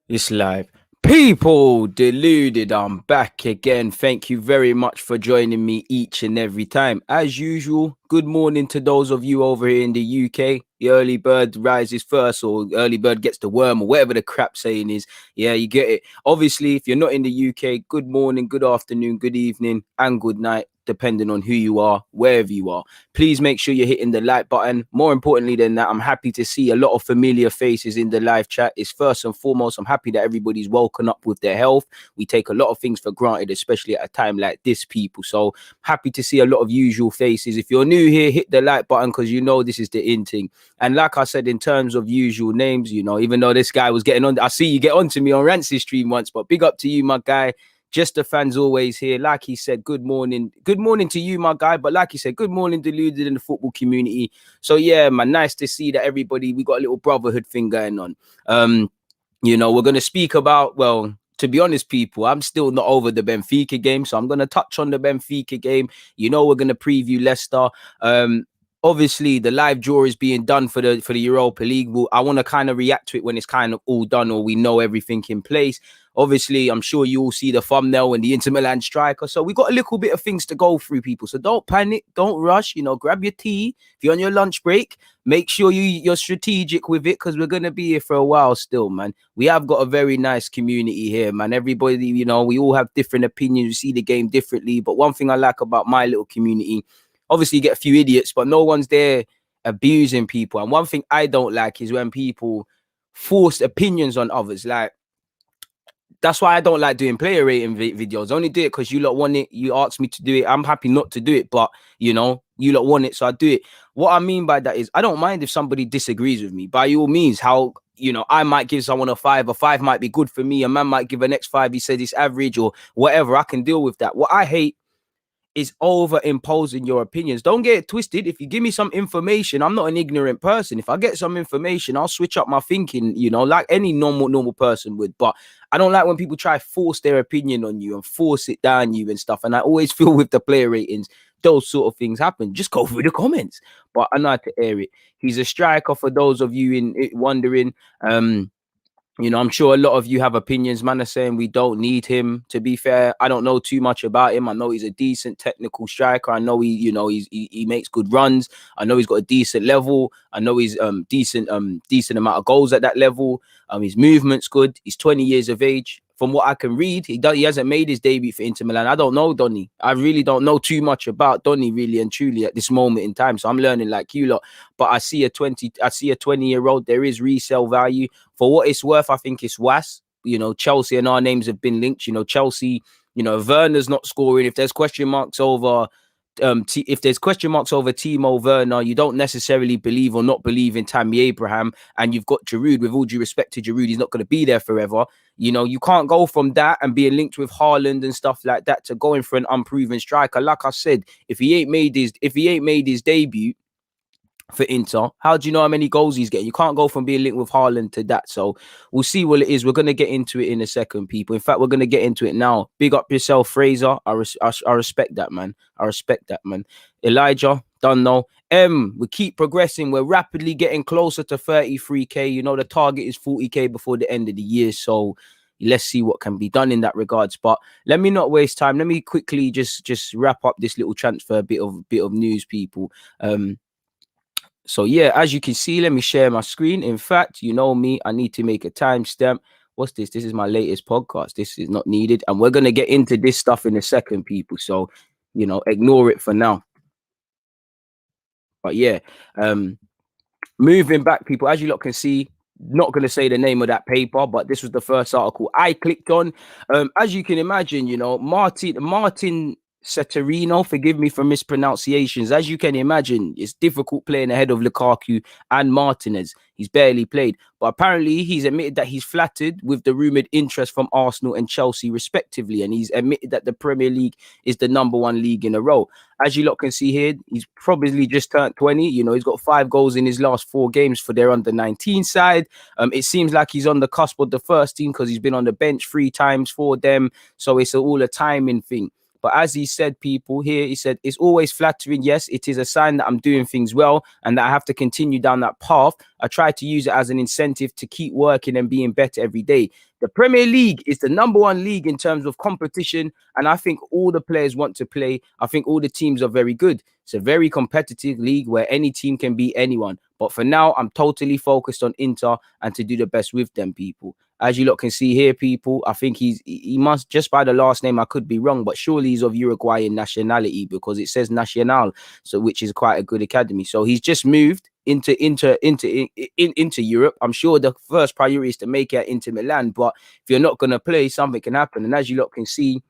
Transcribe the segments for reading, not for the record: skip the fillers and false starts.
It's live. People, deluded. I'm back again. Thank you very much for joining me each and every time. As usual, good morning to those of you over here in the UK. The early bird rises first, or early bird gets the worm, or whatever the crap saying is. Yeah, you get it. Obviously, if you're not in the UK, good morning, good afternoon, good evening, and good night, depending on who you are, wherever you are. Please make sure you're hitting the like button. More importantly than that, I'm happy to see a lot of familiar faces in the live chat. It's first and foremost, I'm happy that everybody's woken up with their health. We take a lot of things for granted, especially at a time like this, people. So happy to see a lot of usual faces. If you're new here, hit the like button because you know this is the in thing. And like I said, in terms of usual names, you know, even though this guy was getting on, I see you get on to me on Rancy's stream once, but big up to you, my guy. Just the fans always here. Like he said, good morning. Good morning to you, my guy. But like he said, good morning, deluded in the football community. So yeah, man, nice to see that everybody, we got a little brotherhood thing going on. You know, we're gonna speak about, well, to be honest, people, I'm still not over the Benfica game. So I'm gonna touch on the Benfica game. You know, we're gonna preview Leicester. Obviously the live draw is being done for the Europa League. I want to kind of react to it when it's kind of all done or we know everything in place. Obviously, I'm sure you all see the thumbnail and the Inter Milan striker. So we got a little bit of things to go through, people. So don't panic, don't rush. You know, grab your tea. If you're on your lunch break, make sure you're strategic with it because we're gonna be here for a while still, man. We have got a very nice community here, man. Everybody, you know, we all have different opinions. We see the game differently. But one thing I like about my little community, obviously you get a few idiots, but no one's there abusing people. And one thing I don't like is when people force opinions on others. Like, that's why I don't like doing player rating videos. I only do it because you lot want it. You asked me to do it. I'm happy not to do it, but you know, you lot want it, so I do it. What I mean by that is I don't mind if somebody disagrees with me. By all means, how, you know, I might give someone a 5. A 5 might be good for me. A man might give an X5. He said it's average or whatever. I can deal with that. What I hate is over imposing your opinions. Don't get it twisted. If you give me some information, I'm not an ignorant person. If I get some information, I'll switch up my thinking, you know, like any normal person would. But I don't like when people try to force their opinion on you and force it down you and stuff. And I always feel with the player ratings, those sort of things happen. Just go through the comments. But I know how to air it. He's a striker for those of you in wondering. You know, I'm sure a lot of you have opinions. Man are saying we don't need him. To be fair, I don't know too much about him. I know he's a decent technical striker. I know he makes good runs. I know he's got a decent level. I know he's decent amount of goals at that level. His movement's good. He's 20 years of age. From what I can read, he hasn't made his debut for Inter Milan. I don't know Donny. I really don't know too much about Donny, really and truly, at this moment in time. So I'm learning like you lot. But I see a 20-year-old. There is resale value. For what it's worth, I think it's was. You know, Chelsea and our names have been linked. You know, Chelsea, you know, Werner's not scoring. If there's question marks over Timo Werner, you don't necessarily believe or not believe in Tammy Abraham, and you've got Giroud. With all due respect to Giroud, he's not going to be there forever. You know, you can't go from that and being linked with Haaland and stuff like that to going for an unproven striker. Like I said, if he ain't made his debut for Inter, how do you know how many goals he's getting? You can't go from being linked with Haaland to that. So we'll see what it is. We're going to get into it in a second, people. In fact, we're going to get into it now. Big up yourself, Fraser. I respect that, man. I respect that, man. Elijah, don't know. We keep progressing. We're rapidly getting closer to 33k. You know, the target is 40k before the end of the year. So let's see what can be done in that regards. But let me not waste time. Let me quickly just wrap up this little transfer bit of news, people. So yeah, as you can see, let me share my screen. In fact, you know me, I need to make a timestamp. What's this? This is my latest podcast. This is not needed. And we're going to get into this stuff in a second, people. So, you know, ignore it for now. But yeah, moving back, people, as you lot can see, not going to say the name of that paper, but this was the first article I clicked on. As you can imagine, you know, Martin Satriano, forgive me for mispronunciations. As you can imagine, it's difficult playing ahead of Lukaku and Martinez. He's barely played, but apparently he's admitted that he's flattered with the rumored interest from Arsenal and Chelsea respectively, and he's admitted that the Premier League is the #1 league in a row. As you lot can see here, he's probably just turned 20. You know, he's got 5 goals in his last 4 games for their under-19 side. It seems like he's on the cusp of the first team because he's been on the bench 3 times for them. So it's all a timing thing. But as he said, people here, he said, it's always flattering. Yes, it is a sign that I'm doing things well and that I have to continue down that path. I try to use it as an incentive to keep working and being better every day. The Premier League is the number one league in terms of competition, and I think all the players want to play. I think all the teams are very good. It's a very competitive league where any team can beat anyone. But for now, I'm totally focused on Inter and to do the best with them, people. As you lot can see here, people, I think he must, just by the last name, I could be wrong, but surely he's of Uruguayan nationality because it says Nacional, so which is quite a good academy. So he's just moved into Europe. I'm sure the first priority is to make it Inter Milan, but if you're not going to play, something can happen. And as you lot can see,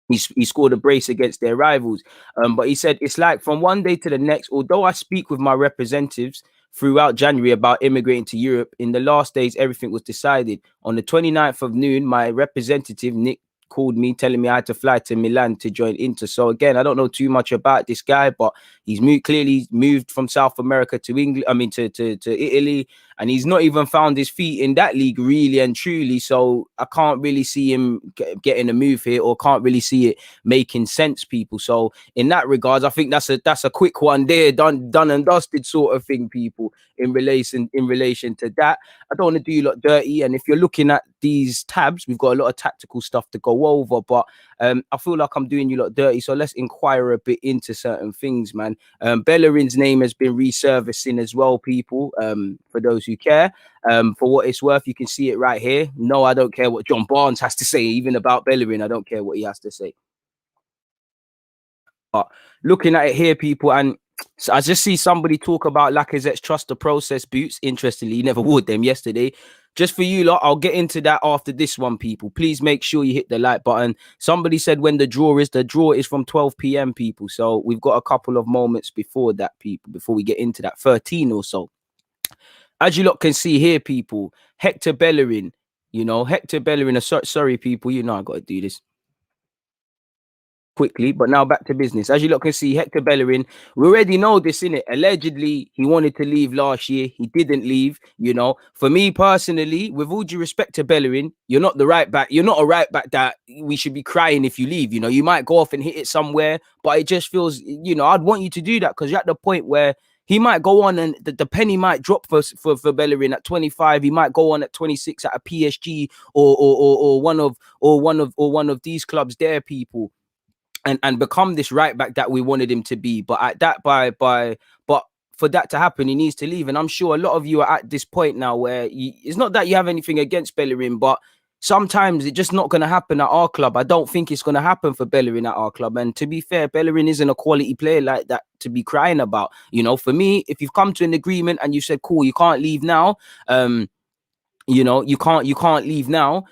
he scored a brace against their rivals. But he said it's like from one day to the next, although I speak with my representatives throughout January about immigrating to Europe, in the last days, everything was decided. On the 29th of noon, my representative, Nick, called me telling me I had to fly to Milan to join Inter. So again, I don't know too much about this guy, but he's clearly moved from South America to England, I mean to Italy, and he's not even found his feet in that league really and truly. So I can't really see him getting a move here, or can't really see it making sense, people. So in that regards, I think that's a quick one there, done and dusted sort of thing, people, in relation to that. I don't want to do you lot dirty, and if you're looking at these tabs, we've got a lot of tactical stuff to go over, but I feel like I'm doing you lot dirty, so let's inquire a bit into certain things, man. Bellerin's name has been resurfacing as well, people, for those who care. For what it's worth, you can see it right here. No, I don't care what John Barnes has to say, even about Bellerin. I don't care what he has to say. But looking at it here, people, and so I just see somebody talk about Lacazette's trust the process boots. Interestingly, he never wore them yesterday. Just for you lot, I'll get into that after this one, people. Please make sure you hit the like button. Somebody said when the draw is from 12 p.m, people. So we've got a couple of moments before that, people, before we get into that, 13 or so. As you lot can see here, people, Hector Bellerin, Hector Bellerin, sorry, people, I got to do this quickly, but now back to business. As you lot can see, Hector Bellerin, we already know this, innit? Allegedly, he wanted to leave last year. He didn't leave, For me personally, with all due respect to Bellerin, you're not the right back. You're not a right back that we should be crying if you leave. You might go off and hit it somewhere, but it just feels, I'd want you to do that because you're at the point where he might go on and the penny might drop for Bellerin at 25. He might go on at 26 at a PSG or one of these clubs there, people. And become this right back that we wanted him to be. But at that but for that to happen, he needs to leave. And I'm sure a lot of you are at this point now where it's not that you have anything against Bellerin, but sometimes it's just not going to happen at our club. I don't think it's going to happen for Bellerin at our club. And to be fair, Bellerin isn't a quality player like that to be crying about. For me, if you've come to an agreement and you said, cool, you can't leave now, you can't leave now,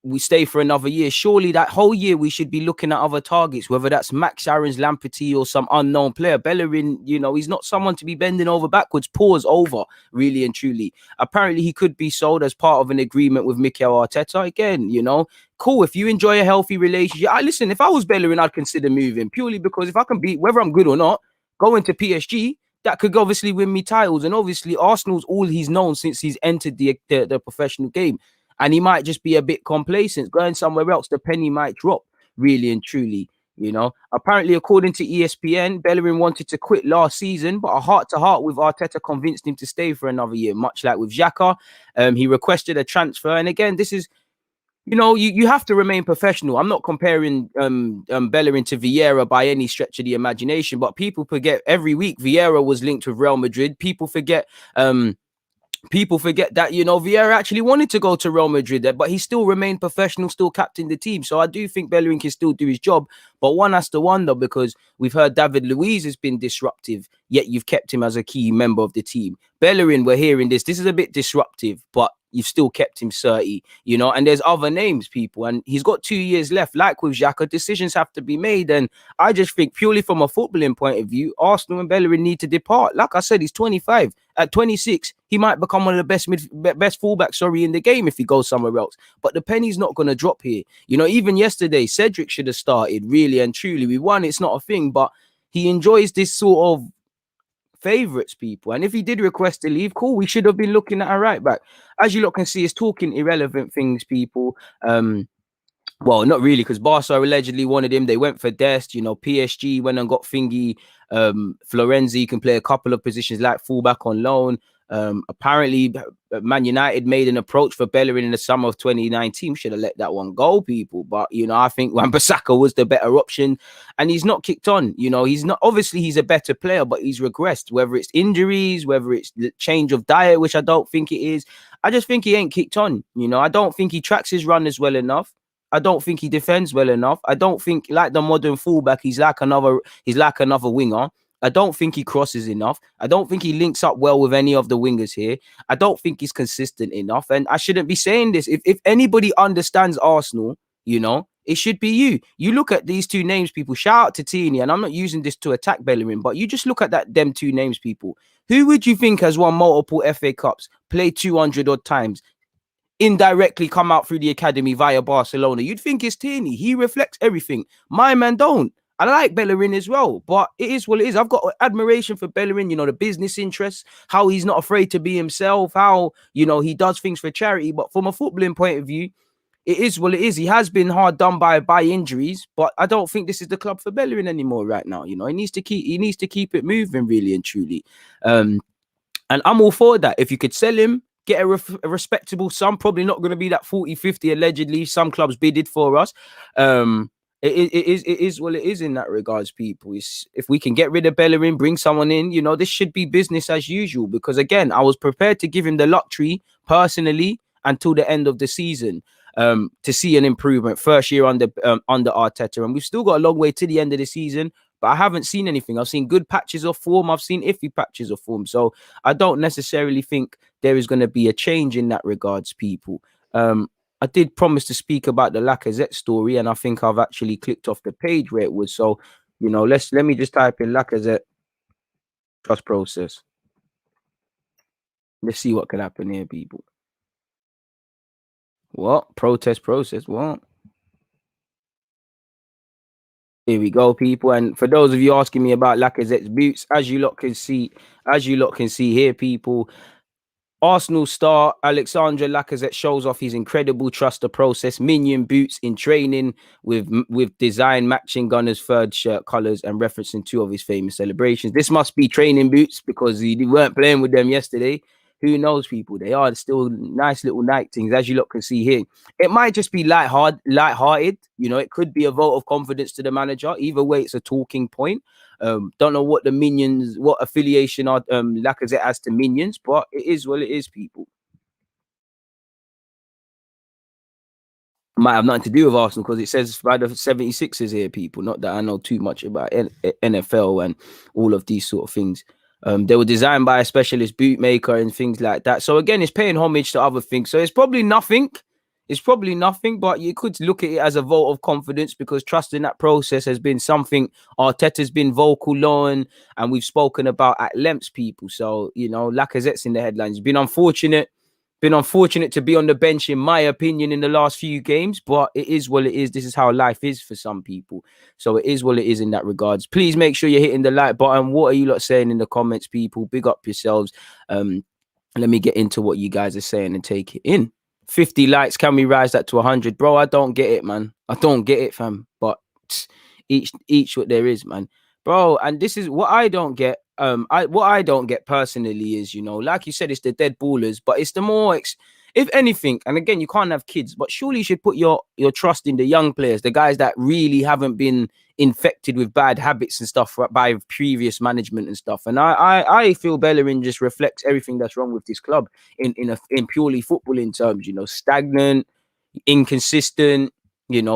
we stay for another year. Surely that whole year we should be looking at other targets, whether that's Max Aaron's Lamperty or some unknown player. Bellerin, he's not someone to be bending over backwards, pause over, really and truly. Apparently he could be sold as part of an agreement with Mikel Arteta. Again, cool. If you enjoy a healthy relationship, listen, if I was Bellerin, I'd consider moving, purely because if I can beat, whether I'm good or not, going to PSG, that could obviously win me titles. And obviously Arsenal's all he's known since he's entered the professional game. And he might just be a bit complacent. Going somewhere else, the penny might drop, really and truly. Apparently, according to ESPN, Bellerin wanted to quit last season, but a heart-to-heart with Arteta convinced him to stay for another year, much like with Xhaka. He requested a transfer. And again, this is, you have to remain professional. I'm not comparing Bellerin to Vieira by any stretch of the imagination, but people forget every week Vieira was linked with Real Madrid. People forget that, Vieira actually wanted to go to Real Madrid, but he still remained professional, still captained the team. So I do think Bellerin can still do his job. But one has to wonder, because we've heard David Luiz has been disruptive, yet you've kept him as a key member of the team. Bellerin, we're hearing this is a bit disruptive, but you've still kept him 30, and there's other names, people, and he's got 2 years left. Like with Xhaka, decisions have to be made, and I just think purely from a footballing point of view, Arsenal and Bellerin need to depart. Like I said, he's 25. At 26, he might become one of the best fullbacks, in the game if he goes somewhere else. But the penny's not going to drop here. Even yesterday, Cedric should have started, really and truly. We won, it's not a thing, but he enjoys this sort of favourites, people. And if he did request to leave, cool, we should have been looking at a right back. As you lot can see, it's talking irrelevant things, people. Well, not really, because Barca allegedly wanted him. They went for Dest. PSG went and got Thingy. Florenzi can play a couple of positions like fullback on loan. Apparently, Man United made an approach for Bellerin in the summer of 2019. Should have let that one go, people. But, I think Wan-Bissaka was the better option. And he's not kicked on. He's not, obviously, he's a better player, but he's regressed. Whether it's injuries, whether it's the change of diet, which I don't think it is. I just think he ain't kicked on. I don't think he tracks his runners well enough. I don't think he defends well enough. I don't think, like the modern fullback, he's like another winger. I don't think he crosses enough. I don't think he links up well with any of the wingers here. I don't think he's consistent enough. And I shouldn't be saying this. If anybody understands Arsenal, it should be you. You look at these two names, people. Shout out to Tini, and I'm not using this to attack Bellerin, but you just look at them two names, people. Who would you think has won multiple FA Cups, played 200 odd times, indirectly come out through the academy via Barcelona? You'd think it's Tierney. He reflects everything. My man don't. I like Bellerin as well, but it is what it is. I've got admiration for Bellerin, the business interests, how he's not afraid to be himself, how, he does things for charity. But from a footballing point of view, it is what it is. He has been hard done by injuries, but I don't think this is the club for Bellerin anymore right now. He needs to keep it moving, really and truly. And I'm all for that. If you could sell him, get a respectable sum, probably not going to be that 40, 50 allegedly some clubs bidded for us. It is what it is in that regards, people. If we can get rid of Bellerin, bring someone in, this should be business as usual. Because again, I was prepared to give him the luxury personally until the end of the season to see an improvement. First year under Arteta, and we've still got a long way to the end of the season. But I haven't seen anything. I've seen good patches of form. I've seen iffy patches of form. So I don't necessarily think there is going to be a change in that regards, people. I did promise to speak about the Lacazette story, and I think I've actually clicked off the page where it was. So, let me just type in Lacazette trust process. Let's see what can happen here, people. What? Protest process? What? Here we go, people. And for those of you asking me about Lacazette's boots, as you lot can see here, people, Arsenal star Alexandre Lacazette shows off his incredible trust the process minion boots in training with design matching Gunner's third shirt colours and referencing two of his famous celebrations. This must be training boots because he weren't playing with them yesterday. Who knows, people? They are still nice little Nike things, as you lot can see here. It might just be light-hearted. It could be a vote of confidence to the manager. Either way, it's a talking point. Don't know what affiliation Lacazette has to Minions, but it is what it is, people. Might have nothing to do with Arsenal because it says by the 76ers here, people. Not that I know too much about NFL and all of these sort of things. They were designed by a specialist bootmaker and things like that. So again, it's paying homage to other things. So it's probably nothing. But you could look at it as a vote of confidence because trust in that process has been something Arteta's been vocal on, and we've spoken about at length, people. So, Lacazette's in the headlines. Been unfortunate to be on the bench, in my opinion, in the last few games, but it is what it is. This is how life is for some people. So it is what it is in that regards. Please make sure you're hitting the like button. What are you lot saying in the comments, people? Big up yourselves. Let me get into what you guys are saying and take it in. 50 likes. Can we rise that to 100? Bro, I don't get it, man. I don't get it, fam. But each what there is, man. Bro, and this is what I don't get. What I don't get personally is, like you said, it's the dead ballers, but it's the more if anything, and again, you can't have kids, but surely you should put your trust in the young players, the guys that really haven't been infected with bad habits and stuff by previous management and stuff. And I feel Bellerin just reflects everything that's wrong with this club in purely footballing terms, stagnant, inconsistent,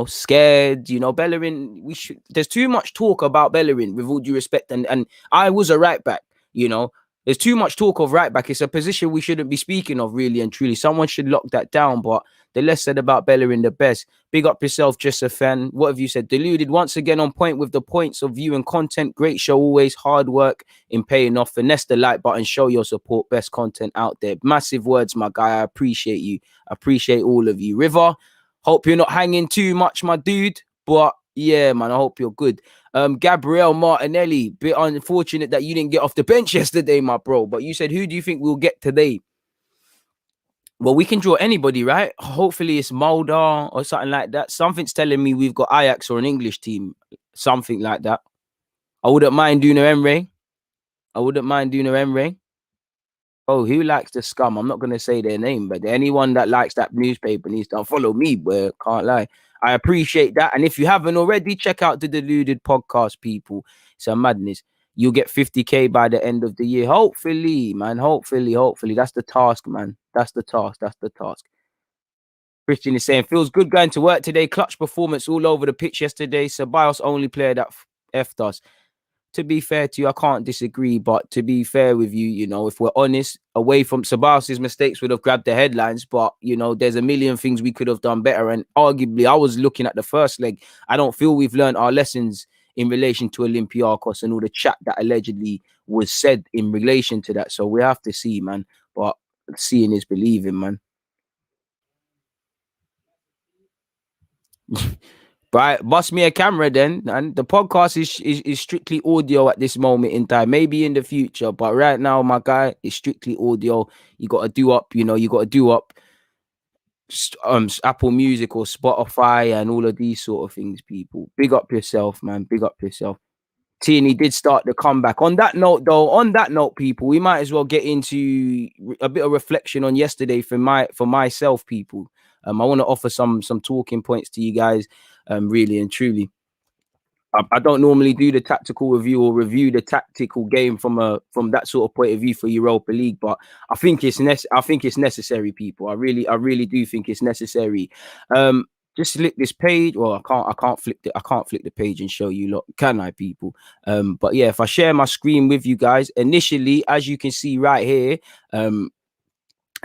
scared, Bellerin, there's too much talk about Bellerin, with all due respect. And I was a right back, there's too much talk of right back. It's a position we shouldn't be speaking of, really and truly. Someone should lock that down. But the less said about Bellerin, the best. Big up yourself, just a fan. What have you said? Deluded once again on point with the points of view and content. Great show, always hard work in paying off. Finesse the like button, show your support. Best content out there. Massive words, my guy. I appreciate you. I appreciate all of you. River, hope you're not hanging too much, my dude. But yeah, man, I hope you're good. Gabriel Martinelli, bit unfortunate that you didn't get off the bench yesterday, my bro. But you said, who do you think we'll get today? Well, we can draw anybody, right? Hopefully it's Mulder or something like that. Something's telling me we've got Ajax or an English team, something like that. I wouldn't mind doing an Emre. I wouldn't mind doing an Emre. Oh, who likes the scum? I'm not going to say their name, but anyone that likes that newspaper needs to follow me, but can't lie. I appreciate that. And if you haven't already, check out the Deluded podcast, people. It's a madness. You'll get 50K by the end of the year. Hopefully, man. Hopefully. That's the task, man. That's the task. Christian is saying, feels good going to work today. Clutch performance all over the pitch yesterday. Ceballos only player that effed us. To be fair to you, I can't disagree. But to be fair with you, you know, if we're honest, away from Ceballos' mistakes would have grabbed the headlines. But, you know, there's a million things we could have done better. And arguably, I was looking at the first leg. I don't feel we've learned our lessons in relation to Olympiacos and all the chat that allegedly was said in relation to that. So we have to see, man. But seeing is believing, man. Right, bust me a camera then. And the podcast is strictly audio at this moment in time. Maybe in the future, but right now, my guy, it's strictly audio. You got to do up, you know, you got to do up Apple Music or Spotify and all of these sort of things, people. Big up yourself, man. Big up yourself. Tierney did start the comeback. On that note, people, we might as well get into a bit of reflection on yesterday for myself, people. I want to offer some talking points to you guys, really and truly. I don't normally do the tactical review or review the tactical game from that sort of point of view for Europa League, but I think it's necessary, people. I really do think it's necessary. Just flick this page. Well, I can't flick the page and show you lot, can I, people? But yeah, if I share my screen with you guys, initially, as you can see right here,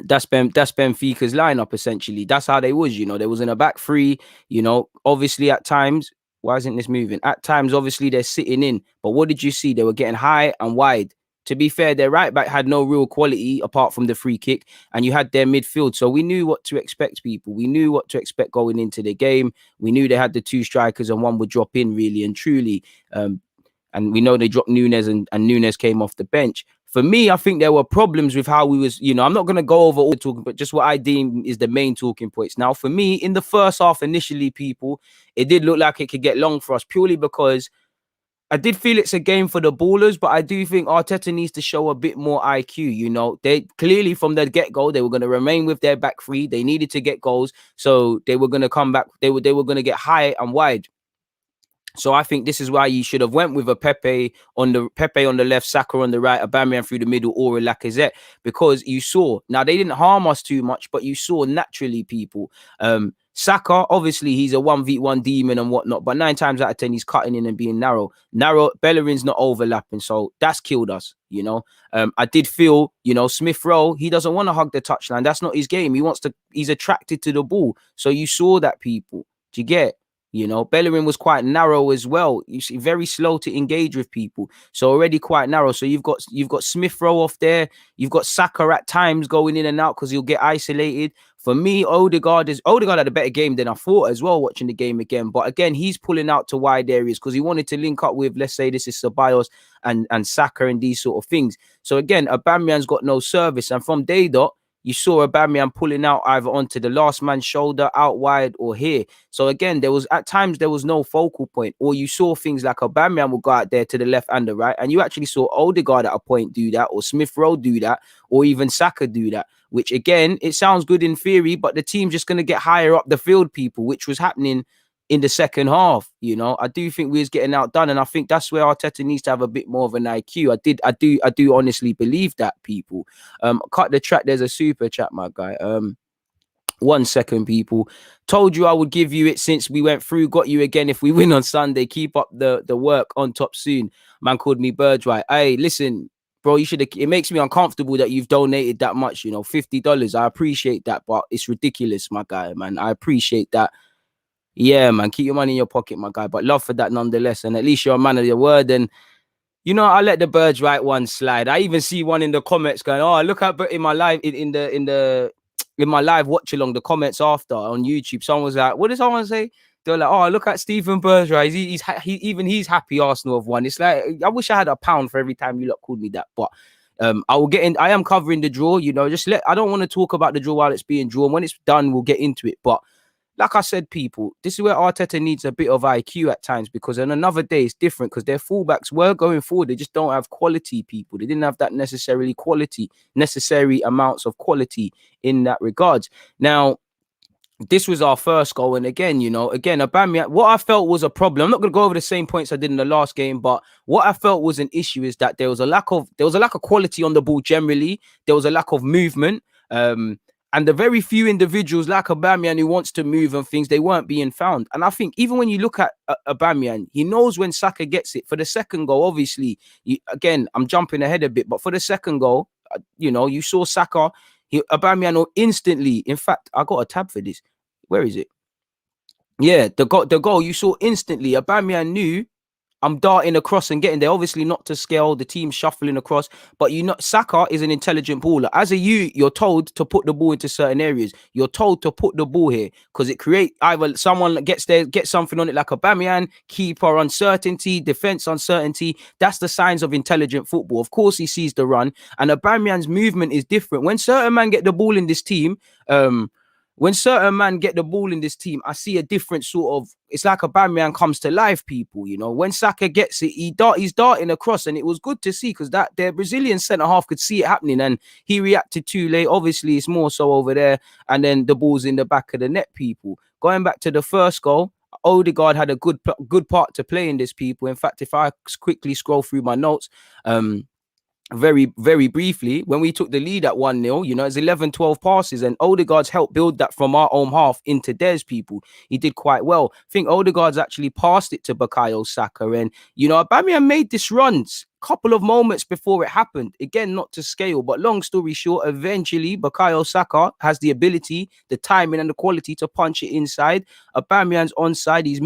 that's Benfica's lineup essentially. That's how they was, you know. They was in a back three, you know. Obviously, at times, why isn't this moving? At times, obviously, they're sitting in. But what did you see? They were getting high and wide. To be fair, their right back had no real quality apart from the free kick, and you had their midfield. So we knew what to expect, people. We knew what to expect going into the game. We knew they had the two strikers and one would drop in, really and truly. And we know they dropped Nunes and Nunes came off the bench. For me, I think there were problems with how we was, you know, I'm not going to go over all the talking, but just what I deem is the main talking points. Now, for me, in the first half, initially, people, it did look like it could get long for us purely because I did feel it's a game for the ballers, but I do think Arteta needs to show a bit more IQ. You know, they clearly from the get-go, they were going to remain with their back three. They needed to get goals. So they were going to come back. They were going to get high and wide. So I think this is why you should have went with a Pepe on the left, Saka on the right, Aubameyang through the middle, or a Lacazette, because you saw, now they didn't harm us too much, but you saw naturally, people. Saka, obviously he's a 1v1 demon and whatnot, but 9 times out of 10 he's cutting in and being narrow. Bellerin's not overlapping, so that's killed us. You know, I did feel, you know, Smith Rowe, he doesn't want to hug the touchline. That's not his game. He's attracted to the ball. So you saw that, people. Do you get? You know, Bellerin was quite narrow as well. You see, very slow to engage with people. So already quite narrow. So you've got Smith Rowe off there. You've got Saka at times going in and out because he'll get isolated. For me, Odegaard had a better game than I thought as well, watching the game again. But again, he's pulling out to wide areas because he wanted to link up with, let's say this is Ceballos and Saka and these sort of things. So again, Aubameyang's got no service. And from day dot, you saw Aubameyang pulling out either onto the last man's shoulder, out wide, or here. So again, there was no focal point, or you saw things like Aubameyang will go out there to the left and the right, and you actually saw Odegaard at a point do that, or Smith Rowe do that, or even Saka do that. Which again, it sounds good in theory, but the team's just going to get higher up the field, people, which was happening in the second half. You know, I do think we was getting outdone, and I think that's where Arteta needs to have a bit more of an IQ. I do honestly believe that, people. Cut the track. There's a super chat, my guy. 1 second, people. Told you I would give you it since we went through. Got you again if we win on Sunday. Keep up the work. On top soon. Man called me Birdright. Hey, listen, bro, you should. It makes me uncomfortable that you've donated that much. You know, $50. I appreciate that, but it's ridiculous, my guy, man. I appreciate that. Yeah, man, keep your money in your pocket, my guy. But love for that nonetheless. And at least you're a man of your word. And, you know, I let the birds write one slide. I even see one in the comments going, oh, look at in my live in my live watch along the comments after on YouTube. Someone was like, what did someone say? They're like, oh, look at Stephen Bergeron. He's happy Arsenal have won. It's like, I wish I had £1 for every time you lot called me that. But I will get in. I am covering the draw. I don't want to talk about the draw while it's being drawn. When it's done, we'll get into it. But like I said, people, this is where Arteta needs a bit of IQ at times, because on another day it's different, because their fullbacks were going forward. They just don't have quality, people. They didn't have that necessary amounts of quality in that regards. Now, this was our first goal. And again, Aubameyang, what I felt was a problem. I'm not going to go over the same points I did in the last game, but what I felt was an issue is that there was a lack of quality on the ball generally. There was a lack of movement. And the very few individuals like Aubameyang who wants to move and things, they weren't being found. And I think even when you look at Aubameyang, he knows when Saka gets it. For the second goal, obviously, again, I'm jumping ahead a bit, but for the second goal, you saw Saka, Aubameyang instantly. In fact, I got a tab for this. Where is it? Yeah, the goal you saw instantly. Aubameyang knew, I'm darting across and getting there. Obviously not to scale, the team shuffling across, but Saka is an intelligent baller. As you're told to put the ball into certain areas. You're told to put the ball here because it creates either someone gets there, gets something on it like Aubameyang, keeper uncertainty, defense uncertainty. That's the signs of intelligent football. Of course, he sees the run, and Aubameyang's movement is different. When certain men get the ball in this team, I see a different sort of, it's like Aubameyang comes to life, people. When Saka gets it, he's darting across, and it was good to see because that their Brazilian centre-half could see it happening, and he reacted too late. Obviously, it's more so over there, and then the ball's in the back of the net, people. Going back to the first goal, Odegaard had a good part to play in this, people. In fact, if I quickly scroll through my notes, very, very briefly, when we took the lead at 1-0, it's 11-12 passes, and Odegaard's helped build that from our own half into theirs, people. He did quite well. I think Odegaard's actually passed it to Bukayo Saka, and, Aubameyang made this runs couple of moments before it happened. Again, not to scale, but long story short, eventually Bukayo Saka has the ability, the timing and the quality to punch it inside. Aubameyang's onside, he's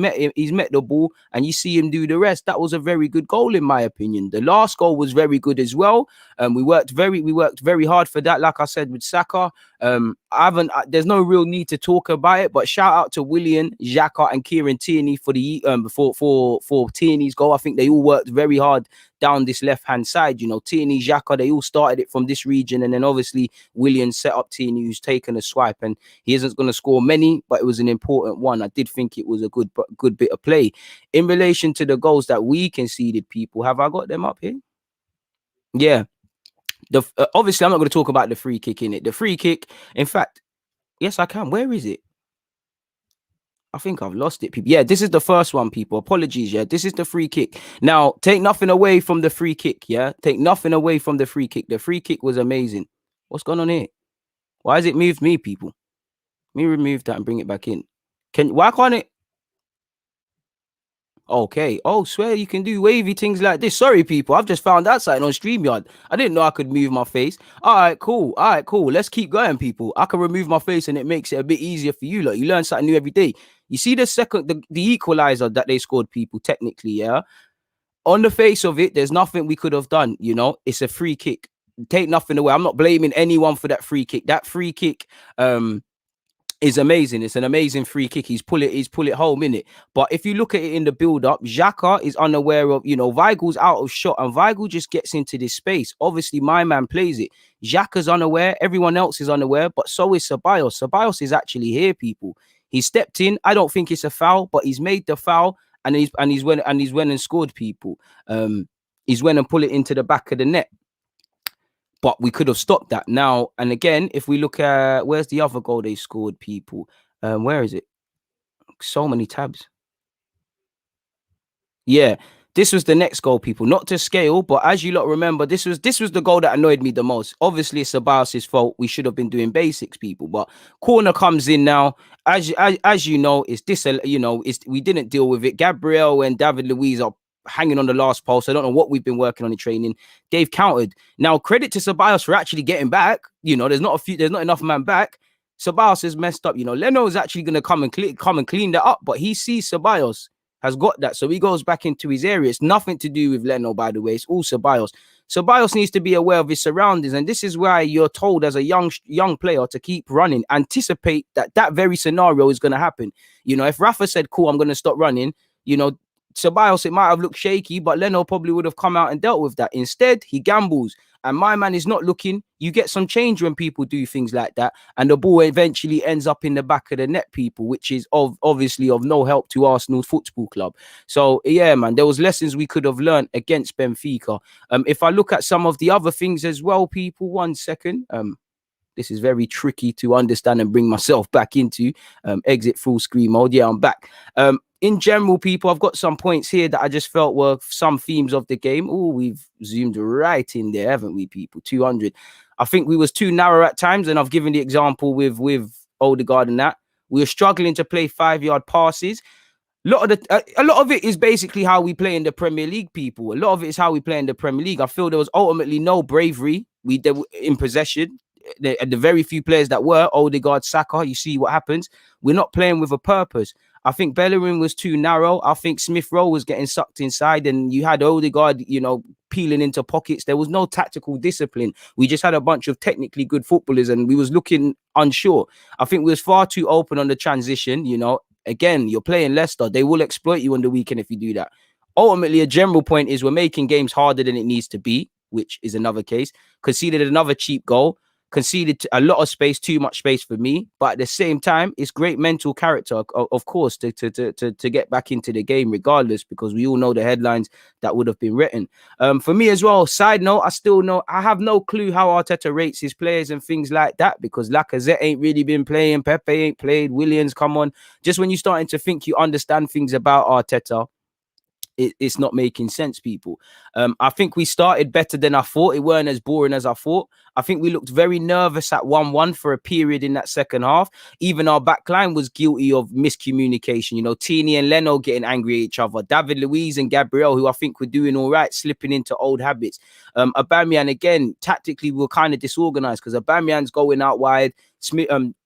met the ball, and you see him do the rest. That was a very good goal in my opinion. The last goal was very good as well. We worked very hard for that, like I said, with Saka. There's no real need to talk about it, but shout out to Willian, Xhaka and Kieran Tierney for the for Tierney's goal. I think they all worked very hard down this left-hand side. Tierney, Xhaka, they all started it from this region, and then obviously Willian set up Tierney, who's taken a swipe, and he isn't going to score many, but it was an important one. I did think it was a good bit of play. In relation to the goals that we conceded, people, have I got them up here? Yeah. Obviously, I'm not going to talk about the free kick in it. The free kick, in fact, yes, I can. Where is it? I think I've lost it, people. Yeah, this is the first one, people. Apologies, yeah. This is the free kick. Now, take nothing away from the free kick, yeah? Take nothing away from the free kick. The free kick was amazing. What's going on here? Why has it moved me, people? Let me remove that and bring it back in. Why can't it? Okay. Oh, swear you can do wavy things like this. Sorry, people. I've just found that something on StreamYard. I didn't know I could move my face. All right, cool. Let's keep going, people. I can remove my face and it makes it a bit easier for you. Look, you learn something new every day. You see the equalizer that they scored, people, technically, yeah? On the face of it, there's nothing we could have done, It's a free kick. Take nothing away. I'm not blaming anyone for that free kick. That free kick, is amazing. It's an amazing free kick. He's pull it home in it. But if you look at it in the build-up, Xhaka is unaware of, Weigl's out of shot, and Weigl just gets into this space. Obviously, my man plays it. Xhaka's unaware. Everyone else is unaware, but so is Ceballos. Ceballos is actually here, people. He stepped in. I don't think it's a foul, but he's made the foul, and he's went and scored, people. He's went and pulled it into the back of the net. But we could have stopped that now. And again, if we look at where's the other goal they scored, people? Where is it? So many tabs. Yeah, this was the next goal, people. Not to scale, but as you lot remember, this was the goal that annoyed me the most. Obviously, it's Ceballos' fault. We should have been doing basics, people. But corner comes in now. As you know, we didn't deal with it. Gabriel and David Luiz are hanging on the last post. I don't know what we've been working on in training. They've countered. Now, credit to Ceballos for actually getting back. There's not enough man back. Ceballos is messed up. Leno is actually going to come and clean that up, but he sees Ceballos has got that, so he goes back into his area. It's nothing to do with Leno, by the way. It's all Ceballos. Ceballos needs to be aware of his surroundings, and this is why you're told as a young player to keep running. Anticipate that very scenario is going to happen. If Rafa said, "Cool, I'm going to stop running," Ceballos, it might have looked shaky, but Leno probably would have come out and dealt with that. Instead, he gambles. and my man is not looking, you get some change when people do things like that, and the ball eventually ends up in the back of the net, people, which is obviously of no help to Arsenal Football Club. So yeah, man, there was lessons we could have learned against Benfica. If I look at some of the other things as well, people, 1 second. This is very tricky to understand and bring myself back into. Exit full screen mode. Yeah, I'm back. In general, people, I've got some points here that I just felt were some themes of the game. Oh, we've zoomed right in there, haven't we, people? 200. I think we was too narrow at times, and I've given the example with Odegaard and that. We were struggling to play 5-yard passes. A lot of it is basically how we play in the Premier League, people. A lot of it is how we play in the Premier League. I feel there was ultimately no bravery in possession. The very few players that were, Odegaard, Saka, you see what happens. We're not playing with a purpose. I think Bellerin was too narrow. I think Smith Rowe was getting sucked inside, and you had Odegaard, peeling into pockets. There was no tactical discipline. We just had a bunch of technically good footballers, and we was looking unsure. I think we was far too open on the transition. Again, you're playing Leicester. They will exploit you on the weekend if you do that. Ultimately, a general point is we're making games harder than it needs to be, which is another case. Conceded another cheap goal. Conceded a lot of space, too much space for me. But at the same time, it's great mental character, of course, to get back into the game regardless, because we all know the headlines that would have been written. For me as well, side note, I have no clue how Arteta rates his players and things like that, because Lacazette ain't really been playing, Pepe ain't played, Williams, come on. Just when you're starting to think you understand things about Arteta, it's not making sense, people. I think we started better than I thought. It weren't as boring as I thought. I think we looked very nervous at 1-1 for a period in that second half. Even our back line was guilty of miscommunication. Tini and Leno getting angry at each other. David Luiz and Gabriel, who I think were doing all right, slipping into old habits. Aubameyang, again, tactically, we were kind of disorganized because Aubameyang's going out wide.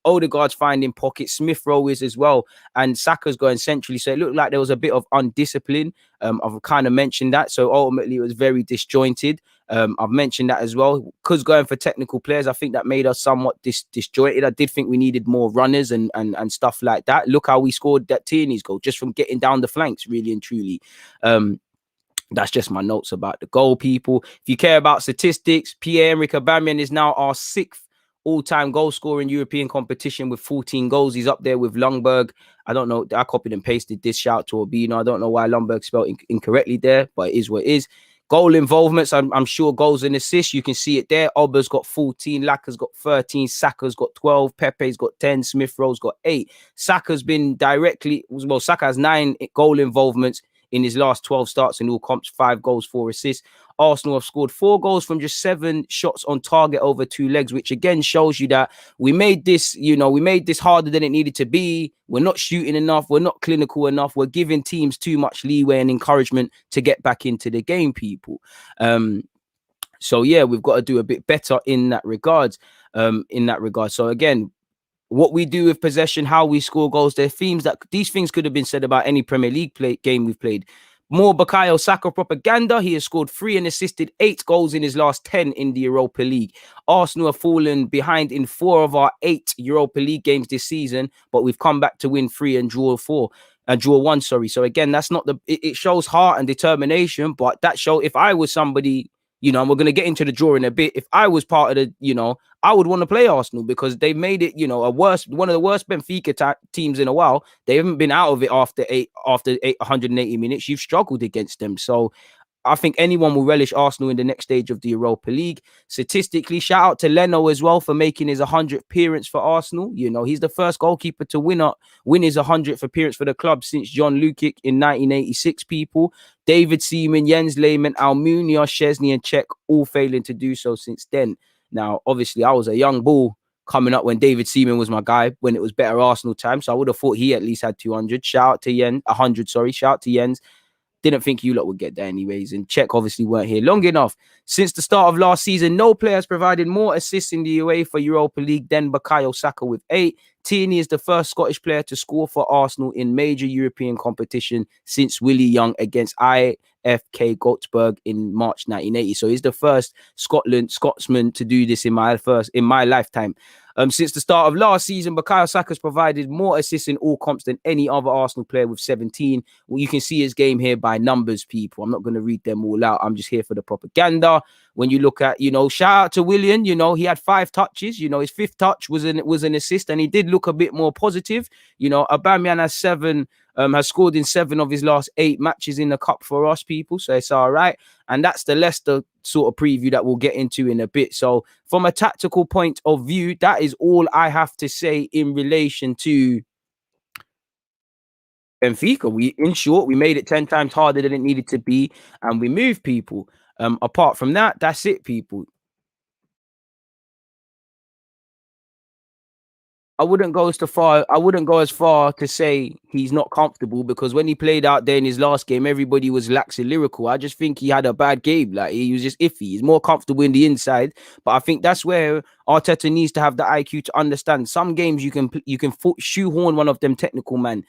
Odegaard's finding pockets. Smith Rowe is as well. And Saka's going centrally. So it looked like there was a bit of undiscipline. I've kind of mentioned that. So ultimately, it was very disjointed. I've mentioned that as well. Because going for technical players, I think that made us somewhat disjointed. I did think we needed more runners and stuff like that. Look how we scored that Tierney's goal, just from getting down the flanks, really and truly. That's just my notes about the goal, people. If you care about statistics, Pierre-Emerick Aubameyang is now our 6th all-time goal scorer in European competition with 14 goals. He's up there with Ljungberg. I don't know. I copied and pasted this. Shout out to Orbino. I don't know why Ljungberg spelled incorrectly there, but it is what it is. Goal involvements, I'm sure goals and assists. You can see it there. Oba's got 14. Laka's got 13. Saka's got 12. Pepe's got 10. Smith Rowe's got 8. Saka's been Saka has 9 goal involvements in his last 12 starts in all comps, 5 goals, 4 assists. Arsenal have scored 4 goals from just 7 shots on target over 2 legs, which again shows you that we made this harder than it needed to be. We're not shooting enough. We're not clinical enough. We're giving teams too much leeway and encouragement to get back into the game, people. So yeah, we've got to do a bit better in that regard. So again, what we do with possession, how we score goals, these things could have been said about any Premier League game we've played. More Bukayo Saka propaganda. He has scored 3 and assisted 8 goals in his last 10 in the Europa League. Arsenal have fallen behind in 4 of our 8 Europa League games this season, but we've come back to win 3 and draw 1. So again, that's not it shows heart and determination, but that show if I was somebody, and we're going to get into the draw in a bit. If I was part of the, I would want to play Arsenal because they've made it, one of the worst Benfica teams in a while. They haven't been out of it after 180 minutes. You've struggled against them. So I think anyone will relish Arsenal in the next stage of the Europa League. Statistically, shout out to Leno as well for making his 100th appearance for Arsenal. He's the first goalkeeper to win his 100th appearance for the club since John Lukic in 1986, people. David Seaman, Jens Lehmann, Almunia, Szczesny and Cech all failing to do so since then. Now, obviously, I was a young bull coming up when David Seaman was my guy, when it was better Arsenal time. So I would have thought he at least had 200. Shout out to Jens, 100, sorry. Shout out to Jens. Didn't think you lot would get there anyways. And Cech obviously weren't here long enough. Since the start of last season, no player has provided more assists in the UEFA Europa League than Bukayo Saka with 8. Tierney is the first Scottish player to score for Arsenal in major European competition since Willie Young against IFK Göteborg in March 1980. So he's the first Scotsman to do this in my lifetime. Since the start of last season, Bukayo Saka's provided more assists in all comps than any other Arsenal player with 17. Well, you can see his game here by numbers, people. I'm not going to read them all out. I'm just here for the propaganda. When you look at, shout out to Willian, he had 5 touches. His 5th touch was an assist, and he did look a bit more positive. Aubameyang has 7, has scored in 7 of his last 8 matches in the cup for us, people. So it's all right. And that's the Leicester sort of preview that we'll get into in a bit. So from a tactical point of view, that is all I have to say in relation to Benfica. In short, we made it 10 times harder than it needed to be, and we moved people. Apart from that, that's it, people. I wouldn't go as far to say he's not comfortable, because when he played out there in his last game, everybody was laxing lyrical. I just think he had a bad game. Like, he was just iffy. He's more comfortable in the inside, but I think that's where Arteta needs to have the IQ to understand. Some games you can shoehorn one of them technical man.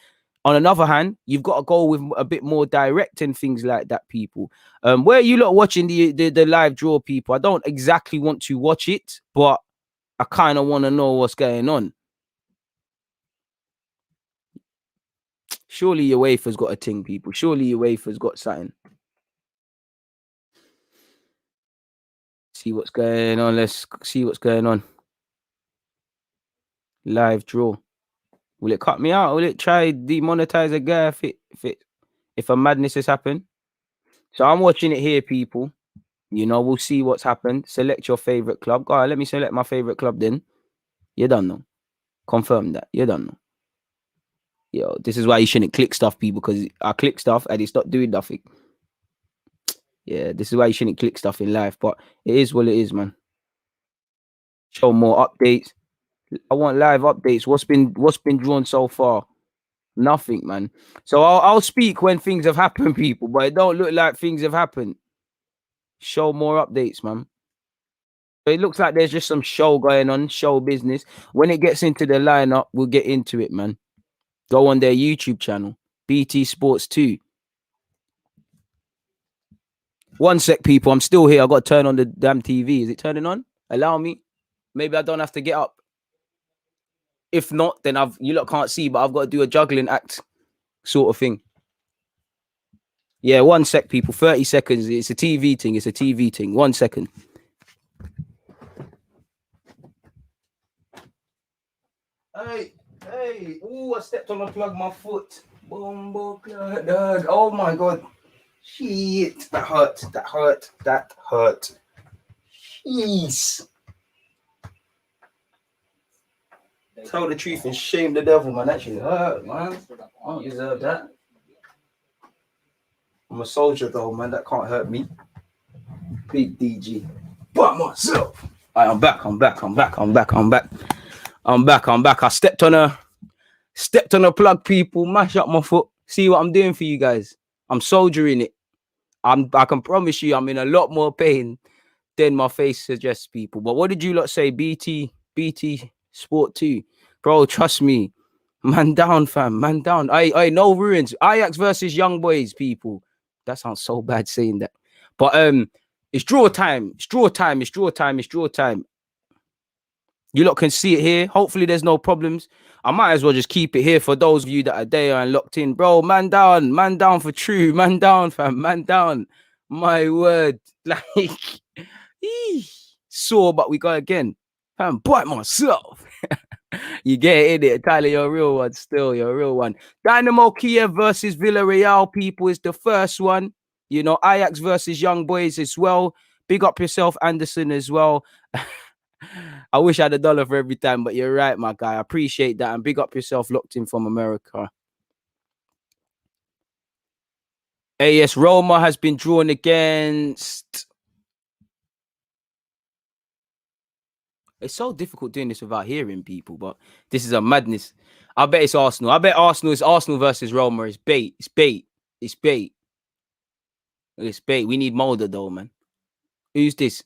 On another hand, you've got to go with a bit more direct and things like that, people. Where are you lot watching the live draw, people? I don't exactly want to watch it, but I kind of want to know what's going on. Surely UEFA's got a thing, people. Surely UEFA's got something. See what's going on. Let's see what's going on. Live draw. Will it cut me out? Will it try demonetize a guy if a madness has happened? So I'm watching it here, people. We'll see what's happened. Select your favorite club. Go on, let me select my favorite club then. You don't know. Confirm that. You don't know. Yo, this is why you shouldn't click stuff, people, because I click stuff and it's not doing nothing. Yeah, this is why you shouldn't click stuff in life, but it is what it is, man. Show more updates. I want live updates. What's been drawn so far? Nothing, man. So I'll speak when things have happened, people, but it don't look like things have happened. Show more updates, man. So it looks like there's just some show going on, show business. When it gets into the lineup, we'll get into it, man. Go on their YouTube channel, BT Sports 2. One sec, people. I'm still here. I got to turn on the damn TV. Is it turning on? Allow me. Maybe I don't have to get up. If not, then you lot can't see, but I've got to do a juggling act sort of thing. Yeah, 1 sec, people. 30 seconds. It's a TV thing. It's a TV thing. 1 second. Hey. Ooh, I stepped on a plug, my foot. Oh my God. Shit. That hurt. Jeez. Tell the truth and shame the devil, man. That shit hurt, man. I don't deserve that. I'm a soldier, though, man. That can't hurt me. Big DG. But myself. Right, I'm back. I stepped on a plug, people. Mash up my foot. See what I'm doing for you guys. I'm soldiering it. I can promise you I'm in a lot more pain than my face suggests, people. But what did you lot say? BT Sport 2. Bro, trust me. Man down, fam. Man down. I no ruins. Ajax versus Young Boys, people. That sounds so bad saying that. But it's draw time. You lot can see it here. Hopefully there's no problems. I might as well just keep it here for those of you that are there and locked in. Bro, man down for true. Man down, fam. Man down. My word. Like, sore, but we go again. Fam, bite myself. You get it, Tyler, you're a real one still. You're a real one. Dynamo Kiev versus Villarreal, people, is the first one. Ajax versus Young Boys as well. Big up yourself, Anderson, as well. I wish I had $1 for every time, but you're right, my guy. I appreciate that. And big up yourself, locked in from America. AS Roma has been drawn against... It's so difficult doing this without hearing people, but this is a madness. I bet it's Arsenal. I bet It's Arsenal versus Roma. It's bait. We need Mulder, though, man. Who's this?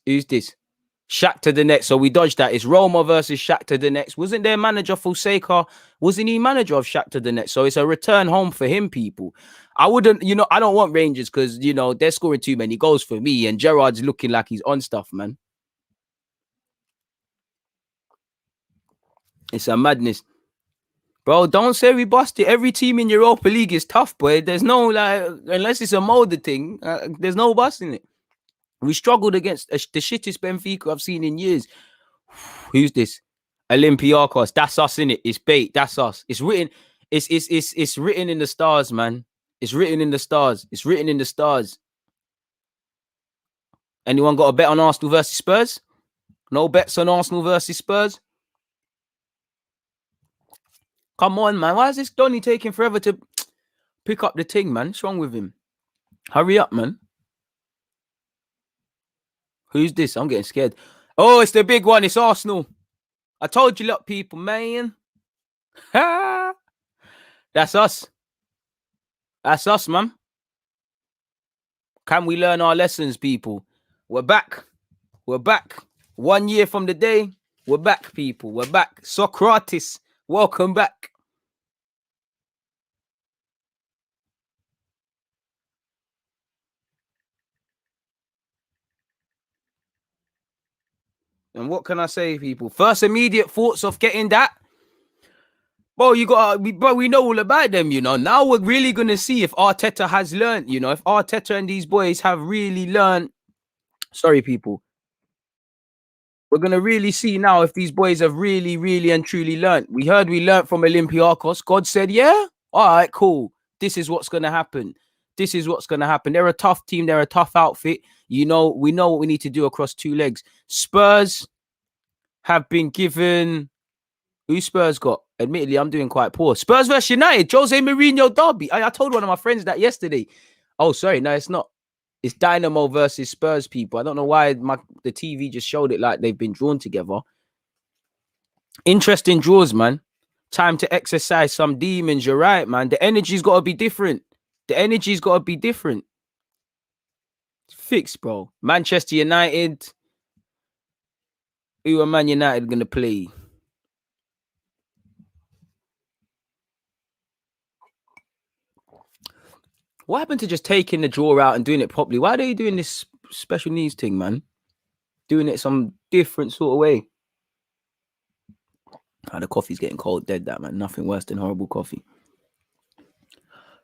Shakhtar Donetsk. So we dodged that. It's Roma versus Shakhtar Donetsk. Wasn't their manager Fonseca? Wasn't he manager of Shakhtar Donetsk? So it's a return home for him, people. I wouldn't, I don't want Rangers because, they're scoring too many goals for me. And Gerrard's looking like he's on stuff, man. It's a madness. Bro, don't say we busted. Every team in Europa League is tough, boy. There's no, like, unless it's a molded thing, there's no busting it. We struggled against the shittest Benfica I've seen in years. Who's this? Olympiacos. That's us, innit? It's bait. That's us. It's written. It's written in the stars, man. It's written in the stars. It's written in the stars. Anyone got a bet on Arsenal versus Spurs? No bets on Arsenal versus Spurs? Come on, man. Why is this Donny taking forever to pick up the thing, man? What's wrong with him? Hurry up, man. Who's this? I'm getting scared. Oh, it's the big one. It's Arsenal. I told you, look, people, man. That's us. That's us, man. Can we learn our lessons, people? We're back. We're back. 1 year from the day, we're back, people. We're back. Socrates, welcome back. And what can I say, people? First immediate thoughts of getting that. Bro, we know all about them, you know. Now we're really going to see if Arteta has learned, you know, if Arteta and these boys have really learned. Sorry, people. We're going to really see now if these boys have really, really and truly learned. We learned from Olympiacos. God said, yeah, all right, cool. This is what's going to happen. This is what's going to happen. They're a tough team. They're a tough outfit. You know, we know what we need to do across two legs. Spurs have been given... Who Spurs got? Admittedly, I'm doing quite poor. Spurs versus United. Jose Mourinho derby. I told one of my friends that yesterday. Oh, sorry. No, it's not. It's Dynamo versus Spurs, people. I don't know why the TV just showed it like they've been drawn together. Interesting draws, man. Time to exercise some demons. You're right, man. The energy's got to be different. The energy's got to be different. It's fixed, bro. Manchester United. Who are Man United going to play? What happened to just taking the draw out and doing it properly? Why are they doing this special needs thing, man? Doing it some different sort of way. Oh, the coffee's getting cold, dead, that, man. Nothing worse than horrible coffee.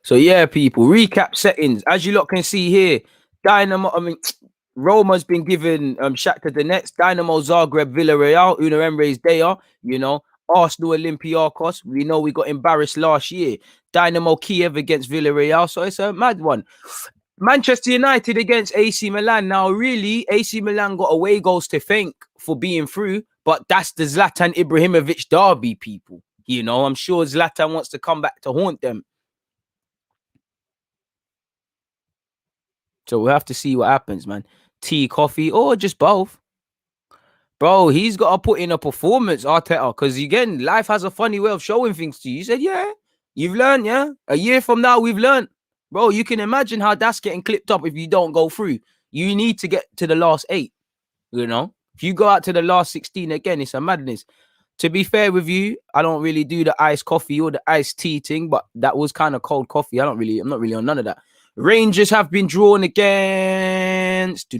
So, yeah, people, recap settings. As you lot can see here, Roma's been given Shakhtar Donetsk, Dynamo Zagreb, Villarreal, Una Emre's Dea, you know, Arsenal, Olympiacos. We know we got embarrassed last year. Dynamo Kiev against Villarreal. So it's a mad one. Manchester United against AC Milan. Now, really, AC Milan got away goals to thank for being through, but that's the Zlatan Ibrahimovic derby, people. You know, I'm sure Zlatan wants to come back to haunt them. So we'll have to see what happens, man. Tea, coffee, or just both. Bro, he's got to put in a performance, Arteta, because again, life has a funny way of showing things to you. You said, yeah, you've learned, yeah? A year from now, we've learned. Bro, you can imagine how that's getting clipped up if you don't go through. You need to get to the last 8, you know? If you go out to the last 16 again, it's a madness. To be fair with you, I don't really do the iced coffee or the iced tea thing, but that was kind of cold coffee. I'm not really on none of that. Rangers have been drawn against... I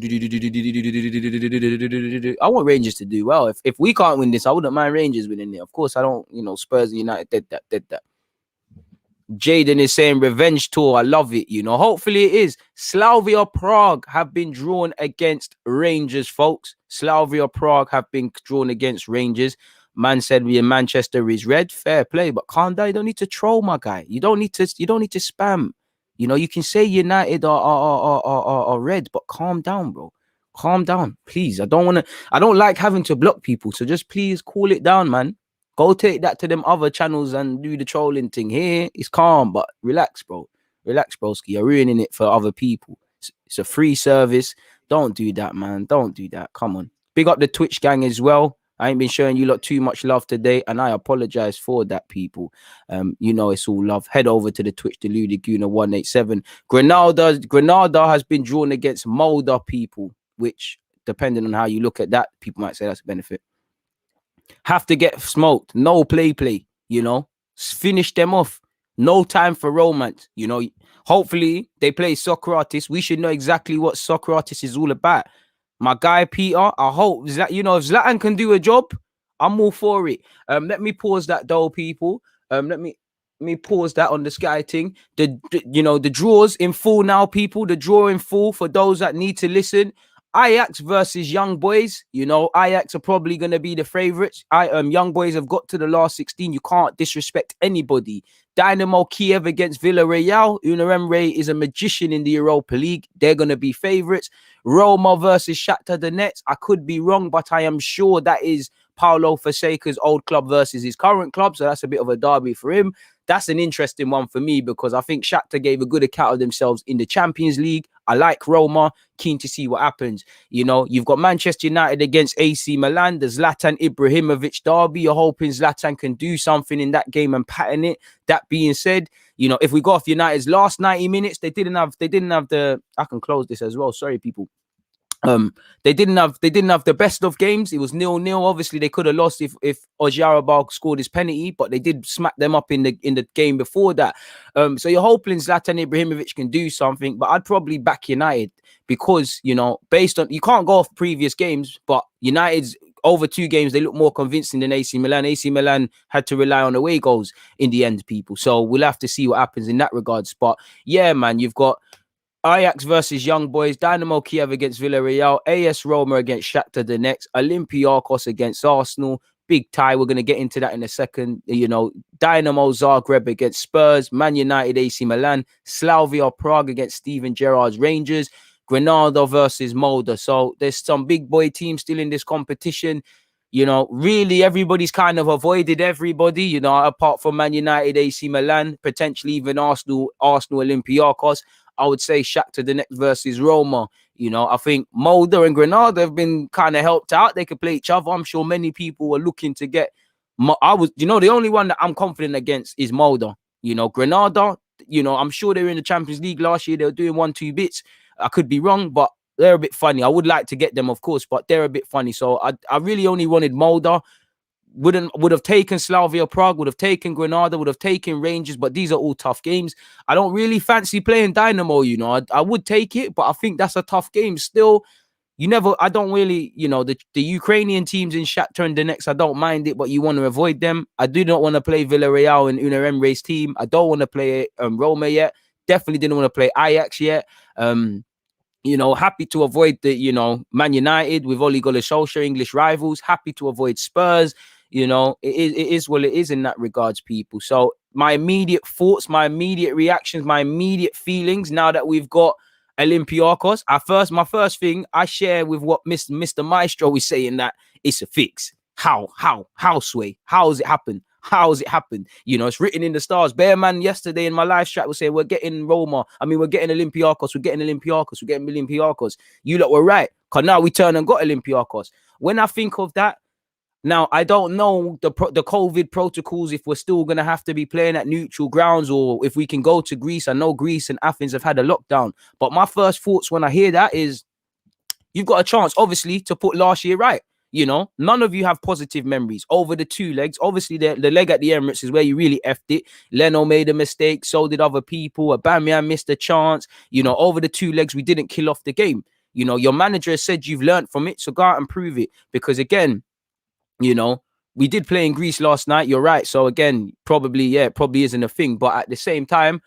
want Rangers to do well. If we can't win this, I wouldn't mind Rangers winning it. Of course, I don't, you know, Spurs and United did that. Jaden is saying revenge tour. I love it, you know. Hopefully it is. Slavia Prague have been drawn against Rangers, folks. Slavia Prague have been drawn against Rangers. Man said we in Manchester is red. Fair play, but calm down. You don't need to troll, my guy. You don't need to spam. You know, you can say United are red, but calm down, bro. Calm down, please. I don't like having to block people. So just please cool it down, man. Go take that to them other channels and do the trolling thing. Here, it's calm, but relax, bro. Relax, broski. You're ruining it for other people. It's a free service. Don't do that, man. Don't do that. Come on. Big up the Twitch gang as well. I ain't been showing you lot too much love today, and I apologize for that, people. You know it's all love. Head over to the Twitch, Deluded Guna 187. Granada has been drawn against Molde, people, which, depending on how you look at that, people might say that's a benefit. Have to get smoked. No play, you know. Finish them off. No time for romance, you know. Hopefully, they play Socrates. We should know exactly what Socrates is all about. My guy, Peter, I hope, you know, if Zlatan can do a job, I'm all for it. Let me pause that though, people. Let me pause that on the Sky thing. The draws in full now, people. The draw in full for those that need to listen. Ajax versus Young Boys. Ajax are probably going to be the favourites. Young Boys have got to the last 16. You can't disrespect anybody. Dynamo Kiev against Villarreal. Unai Emery is a magician in the Europa League. They're going to be favourites. Roma versus Shakhtar Donetsk. I could be wrong, but I am sure that is Paulo Fonseca's old club versus his current club. So that's a bit of a derby for him. That's an interesting one for me because I think Shakhtar gave a good account of themselves in the Champions League. I like Roma. Keen to see what happens. You've got Manchester United against AC Milan. The Zlatan Ibrahimovic derby. You're hoping Zlatan can do something in that game and pattern it. That being said, if we go off United's last 90 minutes, they didn't have the. I can close this as well. Sorry, people. They didn't have the best of games. It was 0-0. Obviously, they could have lost if Ojarabal scored his penalty, but they did smack them up in the game before that. So you're hoping Zlatan Ibrahimovic can do something, but I'd probably back United because based on, you can't go off previous games, but United's over 2 games, they look more convincing than AC Milan. AC Milan had to rely on away goals in the end, people. So we'll have to see what happens in that regards. But yeah, man, you've got Ajax versus Young Boys, Dynamo Kiev against Villarreal, AS Roma against Shakhtar Donetsk, Olympiacos against Arsenal. Big tie. We're going to get into that in a second. Dynamo Zagreb against Spurs, Man United, AC Milan, Slavia Prague against Steven Gerrard's Rangers, Granada versus Molde. So there's some big boy teams still in this competition. Really everybody's kind of avoided everybody, apart from Man United, AC Milan, potentially even Arsenal, Olympiacos. I would say Shakhtar Donetsk versus Roma. I think Molde and Granada have been kind of helped out. They could play each other. I'm sure many people were looking to get. The only one that I'm confident against is Molde. Granada. I'm sure they were in the Champions League last year. They were doing 1-2 bits. I could be wrong, but they're a bit funny. I would like to get them, of course, but they're a bit funny. So I really only wanted Molde. Would have taken Slavia Prague, would have taken Granada, would have taken Rangers, but these are all tough games. I don't really fancy playing Dynamo, I would take it, but I think that's a tough game. Still, I don't really, the Ukrainian teams in Shakhtar and Donetsk, I don't mind it, but you want to avoid them. I do not want to play Villarreal and Unai Emery's team. I don't want to play Roma yet. Definitely didn't want to play Ajax yet. Happy to avoid the, Man United with Ole Gunnar Solskjaer, English rivals. Happy to avoid Spurs. It is what it is in that regards, people. So my immediate thoughts, my immediate reactions, my immediate feelings now that we've got Olympiacos. My first thing I share with what Mr. Maestro is saying, that it's a fix. How, Sway? How has it happened? How has it happened? It's written in the stars. Bear Man yesterday in my live chat was saying, we're getting Roma. We're getting Olympiacos. We're getting Olympiacos. You lot were right. Because now we turn and got Olympiacos. When I think of that, now, I don't know the COVID protocols, if we're still going to have to be playing at neutral grounds or if we can go to Greece. I know Greece and Athens have had a lockdown. But my first thoughts when I hear that is you've got a chance, obviously, to put last year right. None of you have positive memories over the 2 legs. Obviously, the leg at the Emirates is where you really effed it. Leno made a mistake. So did other people. Aubameyang missed a chance. Over the 2 legs, we didn't kill off the game. Your manager said you've learned from it. So go out and prove it. Because again, we did play in Greece last night. You're right. So again, probably isn't a thing. But at the same time,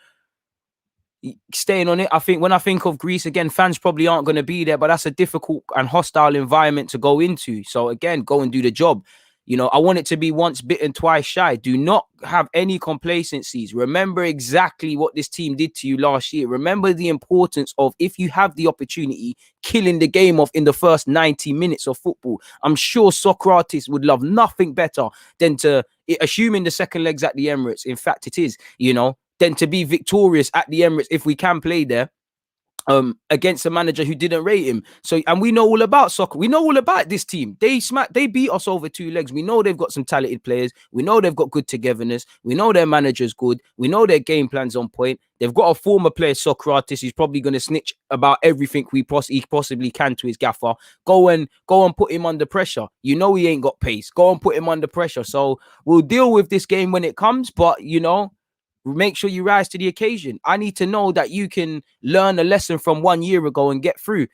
staying on it, I think when I think of Greece, again, fans probably aren't going to be there, but that's a difficult and hostile environment to go into. So again, go and do the job. I want it to be once bitten, twice shy. Do not have any complacencies. Remember exactly what this team did to you last year. Remember the importance of, if you have the opportunity, killing the game off in the first 90 minutes of football. I'm sure Socrates would love nothing better than to, assuming the second leg's at the Emirates, in fact it is, than to be victorious at the Emirates if we can play there. Against a manager who didn't rate him. So, and we know all about soccer. We know all about this team. They beat us over 2 legs. We know they've got some talented players. We know they've got good togetherness. We know their manager's good. We know their game plan's on point. They've got a former player, Socrates, who's probably going to snitch about everything he possibly can to his gaffer. Go and put him under pressure. He ain't got pace. Go and put him under pressure. So we'll deal with this game when it comes. But make sure you rise to the occasion. I need to know that you can learn a lesson from 1 year ago and get through.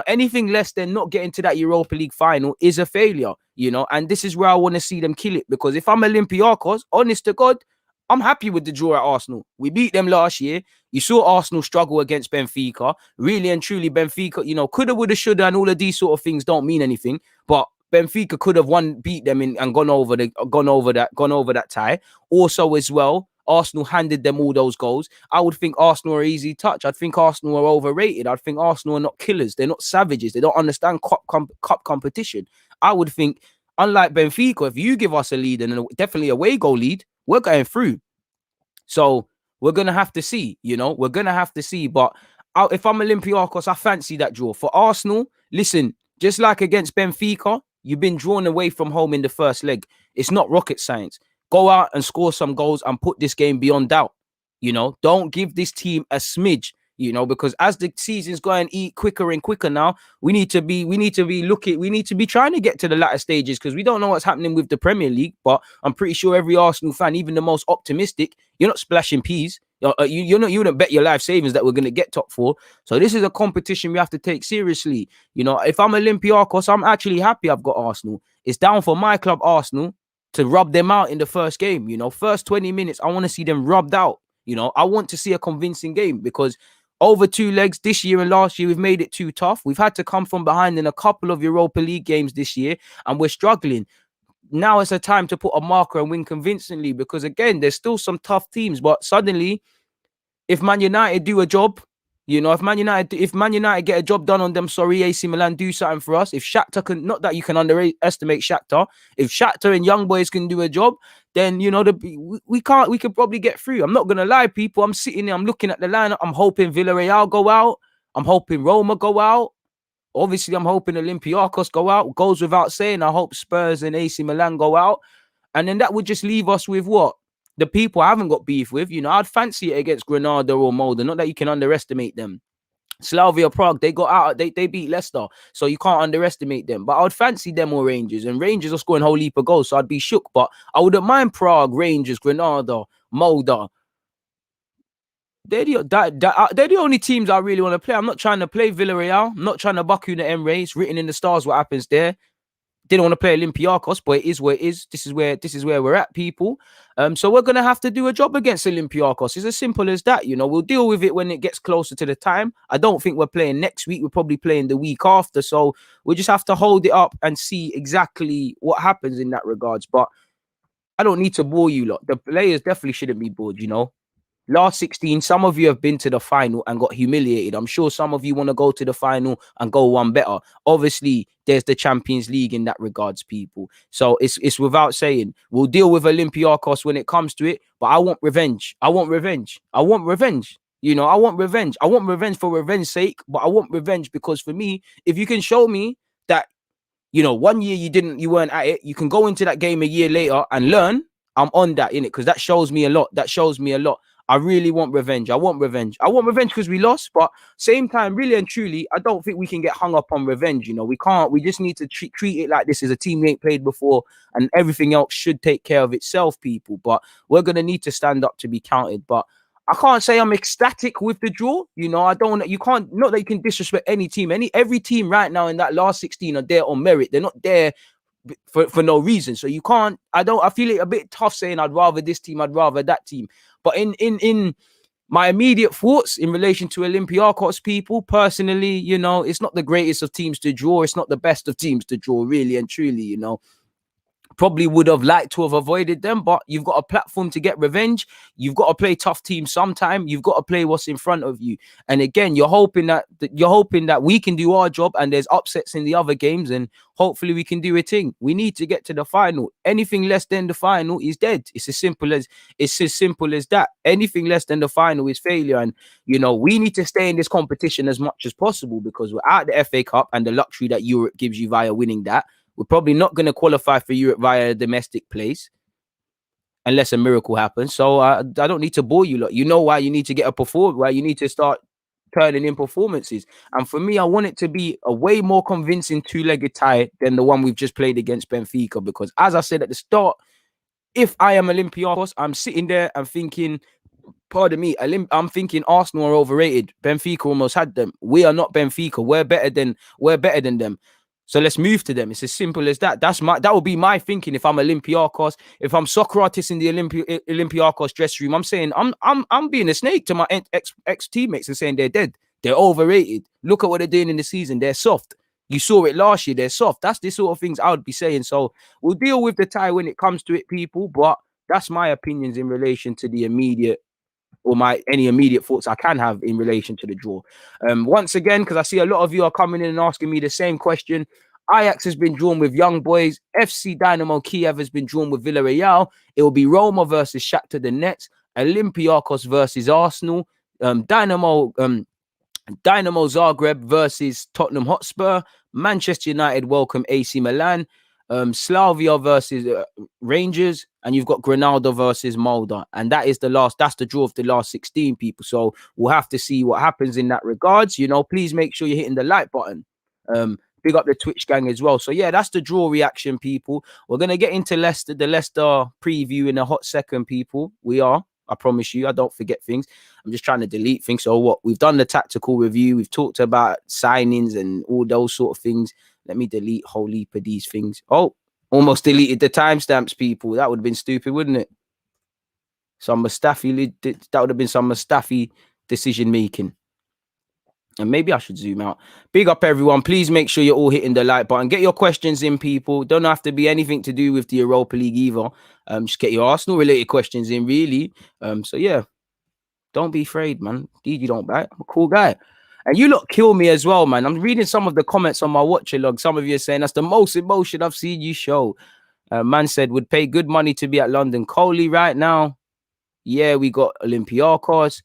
Anything less than not getting to that Europa League final is a failure, and this is where I want to see them kill it, because if I'm Olympiacos, honest to God, I'm happy with the draw at Arsenal. We beat them last year. You saw Arsenal struggle against Benfica. Really and truly, Benfica, coulda, woulda, shoulda, and all of these sort of things don't mean anything. But Benfica could have beat them and gone over that tie. Also, as well, Arsenal handed them all those goals. I would think Arsenal are easy touch. I'd think Arsenal are overrated. I'd think Arsenal are not killers. They're not savages. They don't understand cup competition. I would think, unlike Benfica, if you give us a lead, and definitely a away goal lead, we're going through. So we're going to have to see, we're going to have to see. But if I'm Olympiacos, I fancy that draw. For Arsenal, listen, just like against Benfica, you've been drawn away from home in the first leg. It's not rocket science. Go out and score some goals and put this game beyond doubt. Don't give this team a smidge. Because as the season's going quicker and quicker now, we need to be trying to get to the latter stages, because we don't know what's happening with the Premier League. But I'm pretty sure every Arsenal fan, even the most optimistic, you're not splashing peas. You wouldn't bet your life savings that we're going to get top 4. So this is a competition we have to take seriously. If I'm Olympiacos, I'm actually happy I've got Arsenal. It's down for my club, Arsenal, to rub them out in the first game. First 20 minutes, I want to see them rubbed out. I want to see a convincing game, because over 2 legs this year and last year, we've made it too tough. We've had to come from behind in a couple of Europa League games this year, and we're struggling. Now it's a time to put a marker and win convincingly, because again, there's still some tough teams. But suddenly, if Man United do a job, if Man United get a job done on them, AC Milan do something for us. If Shakhtar can, not that you can underestimate Shakhtar, if Shakhtar and Young Boys can do a job, then we could probably get through. I'm not gonna lie, people. I'm sitting there, I'm looking at the lineup. I'm hoping Villarreal go out. I'm hoping Roma go out. Obviously, I'm hoping Olympiacos go out. Goes without saying, I hope Spurs and AC Milan go out. And then that would just leave us with what? The people I haven't got beef with. I'd fancy it against Granada or Molde. Not that you can underestimate them. Slavia Prague, they got out. They beat Leicester, so you can't underestimate them. But I would fancy them or Rangers, and Rangers are scoring a whole heap of goals, so I'd be shook. But I wouldn't mind Prague, Rangers, Granada, Molde. They're the only teams I really want to play. I'm not trying to play Villarreal. I'm not trying to Baku the Emre. It's written in the stars what happens there. Didn't want to play Olympiacos, but it is what it is. This is where we're at, people. So we're gonna have to do a job against Olympiacos. It's as simple as that. We'll deal with it when it gets closer to the time. I don't think we're playing next week. We're probably playing the week after. So we just have to hold it up and see exactly what happens in that regards. But I don't need to bore you lot. The players definitely shouldn't be bored. Last 16, some of you have been to the final and got humiliated. I'm sure some of you want to go to the final and go one better. Obviously, there's the Champions League in that regards, people. So it's without saying, we'll deal with Olympiacos when it comes to it. But I want revenge. I want revenge. I want revenge. I want revenge. I want revenge for revenge's sake. But I want revenge because for me, if you can show me that, 1 year you weren't at it, you can go into that game a year later and learn. I'm on that, innit? Because that shows me a lot. I really want revenge. I want revenge because we lost, but same time, really and truly, I don't think we can get hung up on revenge. We can't. We just need to treat it like this is a team we ain't played before, and everything else should take care of itself, people. But we're gonna need to stand up to be counted. But I can't say I'm ecstatic with the draw. I don't. You can't. Not that you can disrespect any team. Every team right now in that last 16 are there on merit. They're not there for no reason. So you can't. I feel it a bit tough saying I'd rather this team. I'd rather that team. But in my immediate thoughts in relation to Olympiacos, people, personally, it's not the greatest of teams to draw. It's not the best of teams to draw, really and truly, Probably would have liked to have avoided them, but you've got a platform to get revenge. You've got to play tough teams sometime. You've got to play what's in front of you. And again, you're hoping that we can do our job and there's upsets in the other games, and hopefully we can do a thing. We need to get to the final. Anything less than the final is dead. It's as simple as that. Anything less than the final is failure. And we need to stay in this competition as much as possible because we're out the FA Cup and the luxury that Europe gives you via winning that. We're probably not going to qualify for Europe via a domestic place unless a miracle happens. So I don't need to bore you lot. You know why you need to get a performance, why you need to start turning in performances. And for me, I want it to be a way more convincing two-legged tie than the one we've just played against Benfica. Because as I said at the start, if I am Olympiacos, I'm sitting there and thinking, pardon me, I'm thinking Arsenal are overrated. Benfica almost had them. We are not Benfica. We're better than them. So let's move to them. It's as simple as that. That would be my thinking if I'm Olympiacos. If I'm Socrates in the Olympiacos dressing room, I'm saying I'm being a snake to my ex teammates and saying they're dead. They're overrated. Look at what they're doing in the season. They're soft. You saw it last year. They're soft. That's the sort of things I would be saying. So we'll deal with the tie when it comes to it, people. But that's my opinions in relation to the immediate or any immediate thoughts I can have in relation to the draw. Once again, because I see a lot of you are coming in and asking me the same question. Ajax has been drawn with Young Boys. FC Dynamo Kiev has been drawn with Villarreal. It will be Roma versus Shakhtar Donetsk. Olympiacos versus Arsenal. Dynamo Zagreb versus Tottenham Hotspur. Manchester United welcome AC Milan. Slavia versus Rangers, and you've got Granada versus Molde, and that's the draw of the last 16 people. So we'll have to see what happens in that regards. Please make sure you're hitting the like button. Big up the Twitch gang as well. So yeah, that's the draw reaction, people. We're gonna get into the Leicester preview in a hot second, people. I promise you, I don't forget things. I'm just trying to delete things. So what? We've done the tactical review. We've talked about signings and all those sort of things. Let me delete a whole heap of these things. Oh, almost deleted the timestamps, people. That would have been stupid, wouldn't it? That would have been some Mustafi decision making. And maybe I should zoom out. Big up, everyone. Please make sure you're all hitting the like button. Get your questions in, people. Don't have to be anything to do with the Europa League either. Just get your Arsenal-related questions in, really. So, yeah. Don't be afraid, man. You don't bite. I'm a cool guy. And you lot kill me as well, man. I'm reading some of the comments on my watcher log. Some of you are saying that's the most emotion I've seen you show. Man said, would pay good money to be at London Coley right now. Yeah, we got Olympiacos.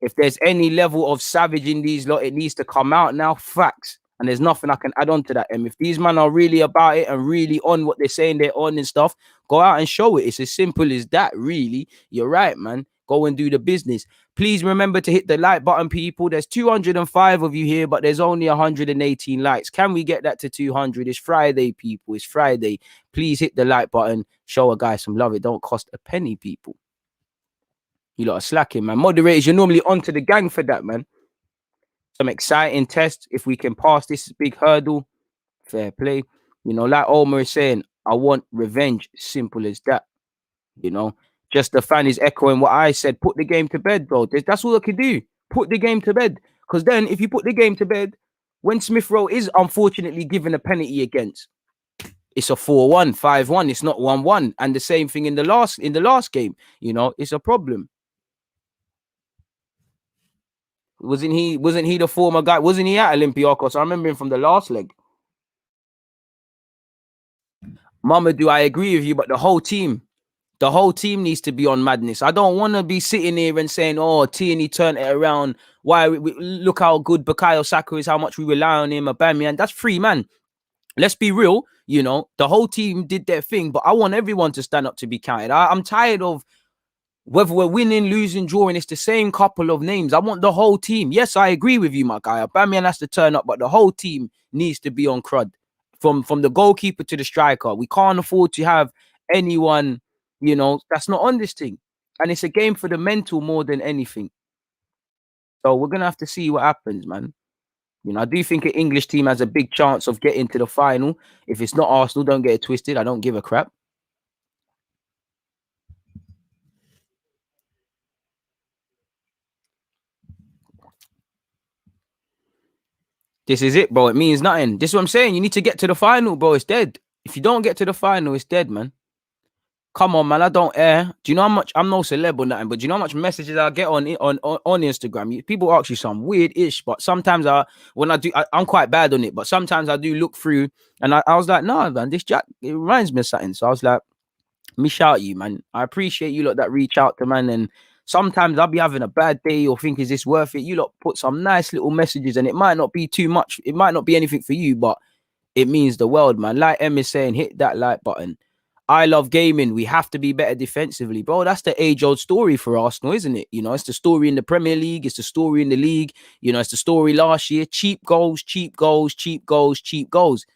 If there's any level of savage in these lot, it needs to come out now. Facts. And there's nothing I can add on to that. And if these men are really about it and really on what they're saying they're on and stuff, go out and show it. It's as simple as that, really. You're right, man. Go and do the business. Please remember to hit the like button, people. There's 205 of you here, but there's only 118 likes. Can we get that to 200? It's Friday, people. It's Friday. Please hit the like button. Show a guy some love. It don't cost a penny, people. You lot are slacking, man. Moderators, you're normally onto the gang for that, man. Some exciting tests. If we can pass this big hurdle, fair play. Like Omar is saying, I want revenge. Simple as that. Just the fan is echoing what I said. Put the game to bed, bro. That's all I can do. Put the game to bed. Because then if you put the game to bed, when Smith Rowe is unfortunately given a penalty against, it's a 4-1, 5-1. It's not 1-1. And the same thing in the last game. It's a problem. Wasn't he the former guy? Wasn't he at Olympiacos? I remember him from the last leg. Mamadou, I agree with you, but the whole team needs to be on madness. I don't want to be sitting here and saying, oh, Tierney turned it around. Why? Look how good Bukayo Saka is, how much we rely on him. Aubameyang, that's free, man. Let's be real. The whole team did their thing, but I want everyone to stand up to be counted. I'm tired of whether we're winning, losing, drawing, it's the same couple of names. I want the whole team. Yes, I agree with you, my guy. Aubameyang has to turn up, but the whole team needs to be on crud. From the goalkeeper to the striker. We can't afford to have anyone, that's not on this thing. And it's a game for the mental more than anything. So we're going to have to see what happens, man. I do think an English team has a big chance of getting to the final. If it's not Arsenal, don't get it twisted. I don't give a crap. This is it, bro. It means nothing. This is what I'm saying. You need to get to the final, bro. It's dead. If you don't get to the final, it's dead, man. Come on, man. I don't air. Do you know how much? I'm no celeb or nothing, but do you know how much messages I get on Instagram? People ask you some weird ish, but sometimes I'm quite bad on it, but sometimes I do look through and I was like, no, man, this Jack, it reminds me of something. So I was like, let me shout you, man. I appreciate you lot that reach out to, man. And sometimes I'll be having a bad day or think, is this worth it? You lot put some nice little messages and it might not be too much. It might not be anything for you, but it means the world, man. Like Em is saying, hit that like button. I love gaming. We have to be better defensively, bro. That's the age-old story for Arsenal, isn't it? It's the story in the Premier League. It's the story in the league. It's the story last year. Cheap goals, cheap goals, cheap goals, cheap goals.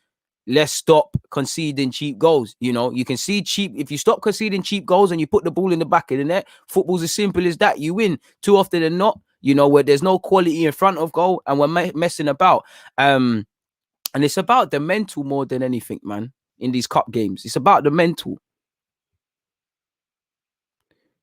let's stop conceding cheap goals. You know, you can see if you stop conceding cheap goals and you put the ball in the back of the net, football's as simple as that. You win too often than not, you know, where there's no quality in front of goal and we're messing about. And it's about the mental more than anything, man, in these cup games. It's about the mental.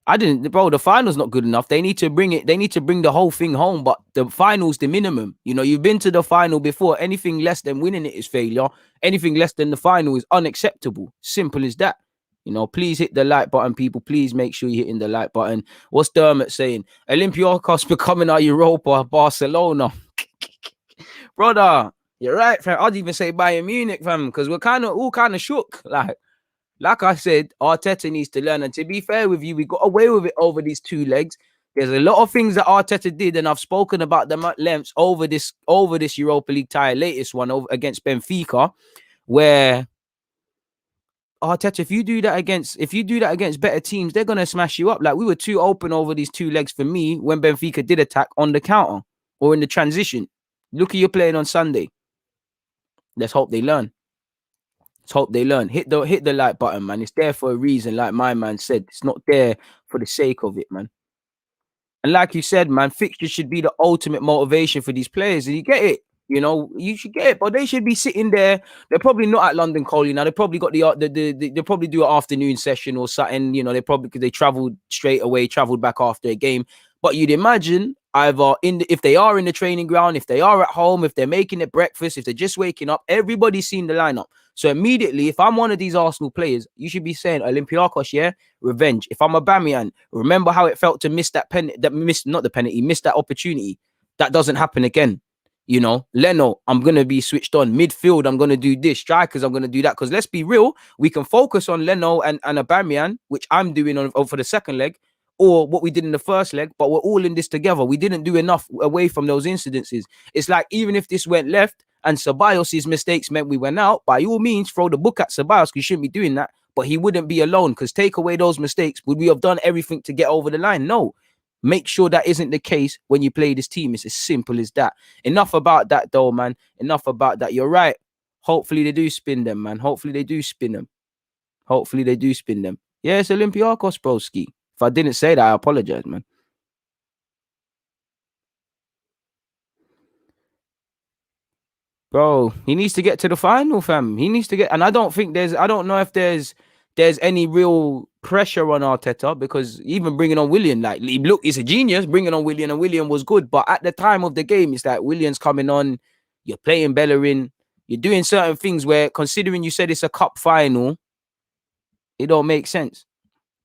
The final's not good enough. They need to bring the whole thing home, but the final's the minimum. You know, you've been to the final before. Anything less than winning it is failure. Anything less than the final is unacceptable. Simple as that. You know, please hit the like button, people. Please make sure you're hitting the like button. What's Dermot saying? Olympiacos becoming our Europa Barcelona. Brother, you're right, fam. I'd even say Bayern Munich, fam, because we're all kind of shook. Like I said, Arteta needs to learn. And to be fair with you, we got away with it over these 2 legs. There's a lot of things that Arteta did, and I've spoken about them at length over this Europa League tie, latest one against Benfica, where Arteta, if you do that against better teams, they're gonna smash you up. Like, we were too open over these 2 legs for me when Benfica did attack on the counter or in the transition. Look at you playing on Sunday. Let's hope they learn. Hit the like button, man. It's there for a reason, like my man said. It's not there for the sake of it, man. And like you said, man, fixtures should be the ultimate motivation for these players. And you get it. You know, you should get it, but they should be sitting there. They're probably not at London Coley now. They probably got they probably do an afternoon session or something. You know, they traveled straight away, traveled back after a game. But you'd imagine either if they are in the training ground, if they are at home, if they're making their breakfast, if they're just waking up, everybody's seen the lineup. So immediately, if I'm one of these Arsenal players, you should be saying Olympiacos, yeah, revenge. If I'm a Aubameyang, remember how it felt to miss that miss that opportunity. That doesn't happen again. You know, Leno, I'm going to be switched on. Midfield, I'm going to do this. Strikers, I'm going to do that. Because let's be real, we can focus on Leno and Aubameyang, which I'm doing for the second leg, or what we did in the first leg, but we're all in this together. We didn't do enough away from those incidences. It's like, even if this went left and Ceballos' mistakes meant we went out, by all means, throw the book at Ceballos, because you shouldn't be doing that. But he wouldn't be alone, because take away those mistakes. Would we have done everything to get over the line? No. Make sure that isn't the case when you play this team. It's as simple as that. Enough about that, though, man. Enough about that. You're right. Hopefully they do spin them, man. Hopefully they do spin them. Yeah, it's Olympiacos, broski. If I didn't say that, I apologize, man. Bro, he needs to get to the final, fam. He needs to get, and I don't know if there's any real pressure on Arteta, because even bringing on Willian, like, look, he's a genius bringing on Willian, and Willian was good. But at the time of the game, it's like Willian's coming on, you're playing Bellerin, you're doing certain things where, considering you said it's a cup final, it don't make sense.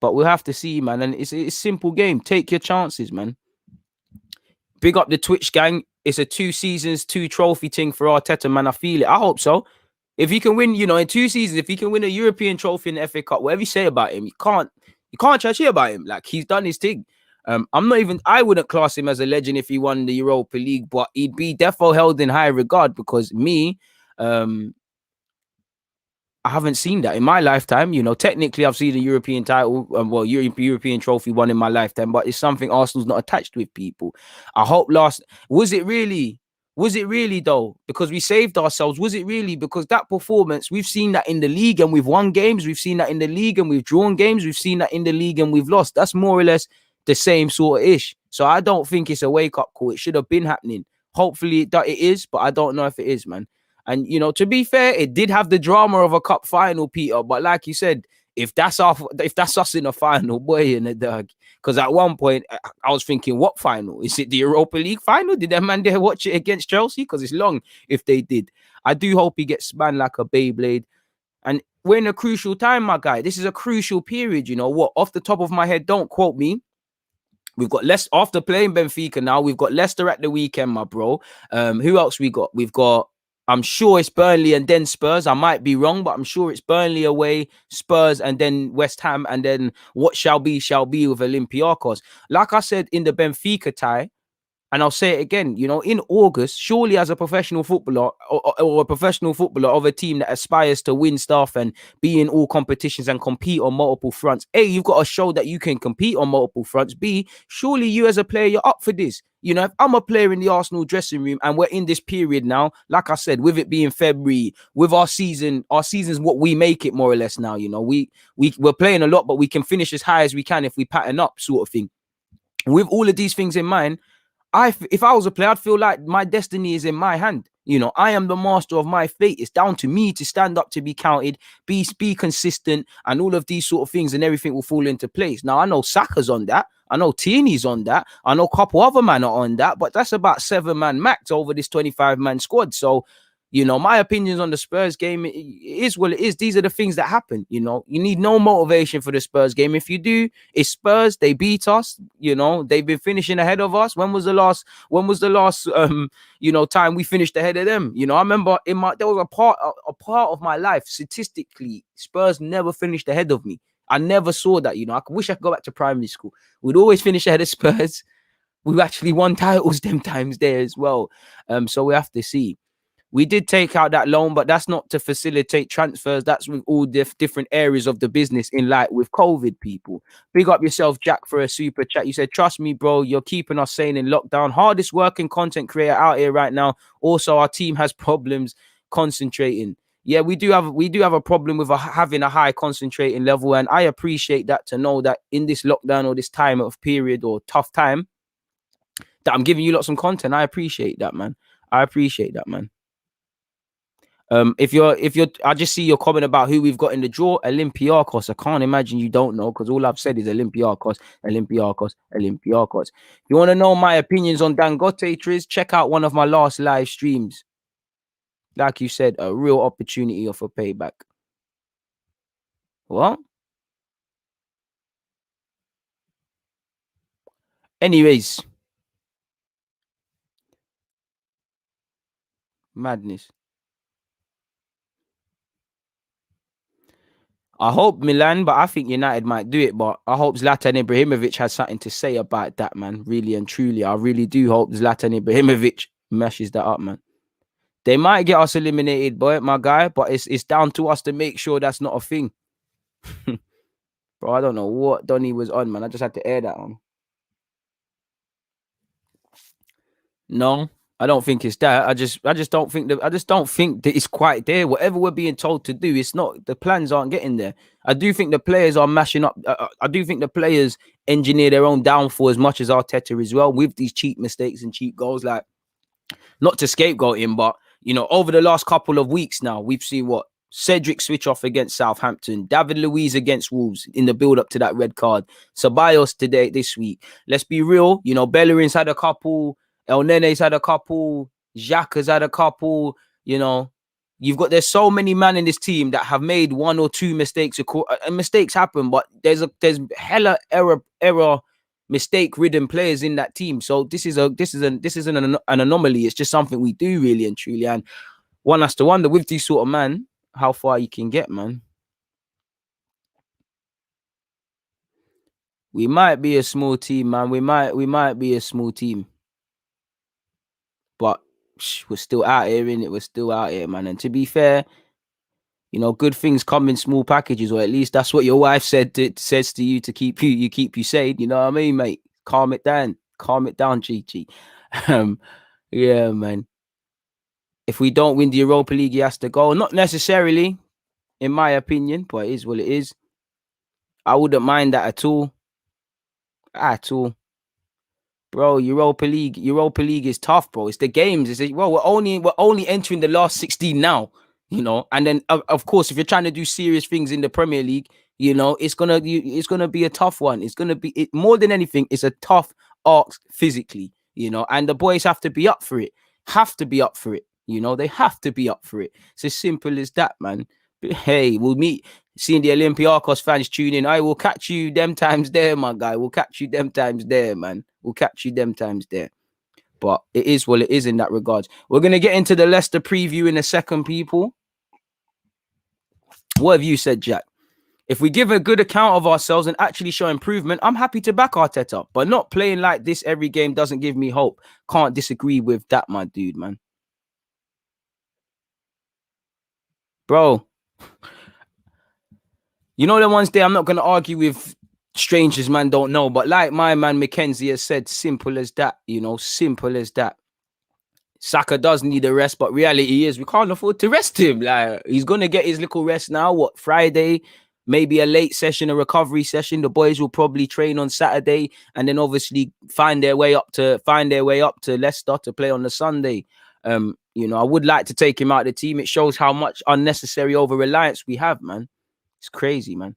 But we'll have to see, man. And it's a simple game. Take your chances, man. Big up the Twitch gang. It's a 2 seasons, 2 trophy thing for Arteta, man. I feel it. I hope so. If he can win, you know, in 2 seasons, if he can win a European trophy in the FA Cup, whatever you say about him, you can't chat shit about him. Like, he's done his thing. I wouldn't class him as a legend if he won the Europa League, but he'd be defo held in high regard, because I haven't seen that in my lifetime. You know, technically I've seen a European title, European trophy won in my lifetime, but it's something Arsenal's not attached with, people. I hope was it really though? Because we saved ourselves. Was it really? Because that performance, we've seen that in the league and we've won games. We've seen that in the league and we've drawn games. We've seen that in the league and we've lost. That's more or less the same sort of ish. So I don't think it's a wake-up call. It should have been happening. Hopefully it is, but I don't know if it is, man. And, you know, to be fair, it did have the drama of a cup final, Peter. But like you said, if that's us in a final, boy, in the dog. Because at one point, I was thinking, what final? Is it the Europa League final? Did that man there watch it against Chelsea? Because it's long if they did. I do hope he gets spanned like a Beyblade. And we're in a crucial time, my guy. This is a crucial period, you know what? Off the top of my head, don't quote me. We've got Leicester after playing Benfica now. We've got Leicester at the weekend, my bro. Who else we got? We've got, I'm sure it's Burnley and then Spurs. I might be wrong, but I'm sure it's Burnley away, Spurs, and then West Ham, and then what shall be with Olympiacos. Like I said in the Benfica tie, And I'll say it again, you know, in August, surely as a professional footballer or a professional footballer of a team that aspires to win stuff and be in all competitions and compete on multiple fronts, A, you've got to show that you can compete on multiple fronts. B, surely you as a player, you're up for this. You know, if I'm a player in the Arsenal dressing room and we're in this period now, like I said, with it being February, with our season's what we make it more or less now, you know, we're playing a lot, but we can finish as high as we can if we pattern up sort of thing. With all of these things in mind, if I was a player, I'd feel like my destiny is in my hand. You know, I am the master of my fate. It's down to me to stand up, to be counted, be consistent, and all of these sort of things, and everything will fall into place. Now, I know Saka's on that. I know Tierney's on that. I know a couple other men are on that, but that's about 7-man max over this 25-man squad. So, you know, my opinions on the Spurs game is what it is. These are the things that happen. You know, you need no motivation for the Spurs game. If you do, it's Spurs. They beat us. You know, they've been finishing ahead of us. When was the last you know, time we finished ahead of them? You know, I remember there was a part of my life, statistically, Spurs never finished ahead of me. I never saw that. You know, I wish I could go back to primary school. We'd always finish ahead of Spurs. We've actually won titles them times there as well. So we have to see. We did take out that loan, but that's not to facilitate transfers. That's with all different areas of the business in light with COVID, people. Big up yourself, Jack, for a super chat. You said, trust me, bro, you're keeping us sane in lockdown. Hardest working content creator out here right now. Also, our team has problems concentrating. Yeah, we do have a problem with having a high concentrating level. And I appreciate that, to know that in this lockdown or this time of period or tough time, that I'm giving you lots of content. I appreciate that, man. If you're, I just see your comment about who we've got in the draw, Olympiacos. I can't imagine you don't know, because all I've said is Olympiacos. If you want to know my opinions on Dangote, Triz, check out one of my last live streams. Like you said, a real opportunity of a payback. What? Anyways, madness. I hope Milan, but I think United might do it. But I hope Zlatan Ibrahimovic has something to say about that, man. Really and truly, I really do hope Zlatan Ibrahimovic meshes that up, man. They might get us eliminated, boy, my guy, but it's down to us to make sure that's not a thing. Bro, I don't know what Donny was on, man. I just had to air that on. No, I don't think it's that. I just don't think that it's quite there. Whatever we're being told to do, it's not. The plans aren't getting there. I do think the players are mashing up. I do think the players engineer their own downfall as much as Arteta as well, with these cheap mistakes and cheap goals. Like, not to scapegoat him, but you know, over the last couple of weeks now, we've seen what Cedric switch off against Southampton, David Luiz against Wolves in the build up to that red card, Ceballos this week. Let's be real, you know, Bellerin's had a couple, El Nene's had a couple, Xhaka has had a couple. You know, there's so many men in this team that have made one or two mistakes. And mistakes happen, but there's hella error mistake-ridden players in that team. So this isn't an anomaly. It's just something we do, really and truly. And one has to wonder, with these sort of man, how far you can get, man. We might be a small team, man. We might be a small team, but we're still out here, innit? We're still out here, man. And to be fair, you know, good things come in small packages, or at least that's what your wife says to you to keep you sane. You know what I mean, mate? Calm it down, Gigi. Yeah, man. If we don't win the Europa League, he has to go. Not necessarily, in my opinion, but it is what it is. I wouldn't mind that at all. Bro, Europa League is tough, bro. It's the games. We're only entering the last 16 now, you know. And then of course, if you're trying to do serious things in the Premier League, you know, it's gonna be a tough one. It's gonna be more than anything. It's a tough ask physically, you know. And the boys have to be up for it. You know, they have to be up for it. It's as simple as that, man. But hey, we'll meet. Seeing the Olympiacos fans tune in, I will catch you them times there, my guy. We'll catch you them times there, man. But it is what it is in that regards. We're going to get into the Leicester preview in a second, people. What have you said, Jack? If we give a good account of ourselves and actually show improvement, I'm happy to back Arteta. But not playing like this every game doesn't give me hope. Can't disagree with that, my dude, man. Bro, you know the ones there I'm not going to argue with strangers, man, don't know. But like my man Mackenzie has said, simple as that, simple as that. Saka does need a rest, but reality is we can't afford to rest him. Like, he's gonna get his little rest now. What, Friday? Maybe a late session, a recovery session. The boys will probably train on Saturday, and then obviously find their way up to Leicester to play on the Sunday. I would like to take him out of the team. It shows how much unnecessary over reliance we have, man. It's crazy, man.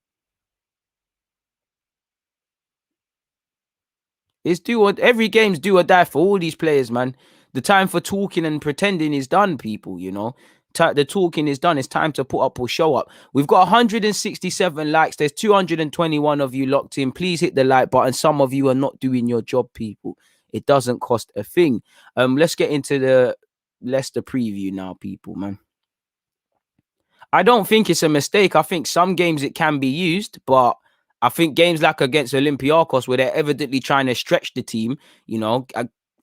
Every game's do or die for all these players, man. The time for talking and pretending is done, people, The talking is done. It's time to put up or show up. We've got 167 likes. There's 221 of you locked in. Please hit the like button. Some of you are not doing your job, people. It doesn't cost a thing. Let's get into the Leicester preview now, people, man. I don't think it's a mistake. I think some games it can be used, but I think games like against Olympiacos, where they're evidently trying to stretch the team,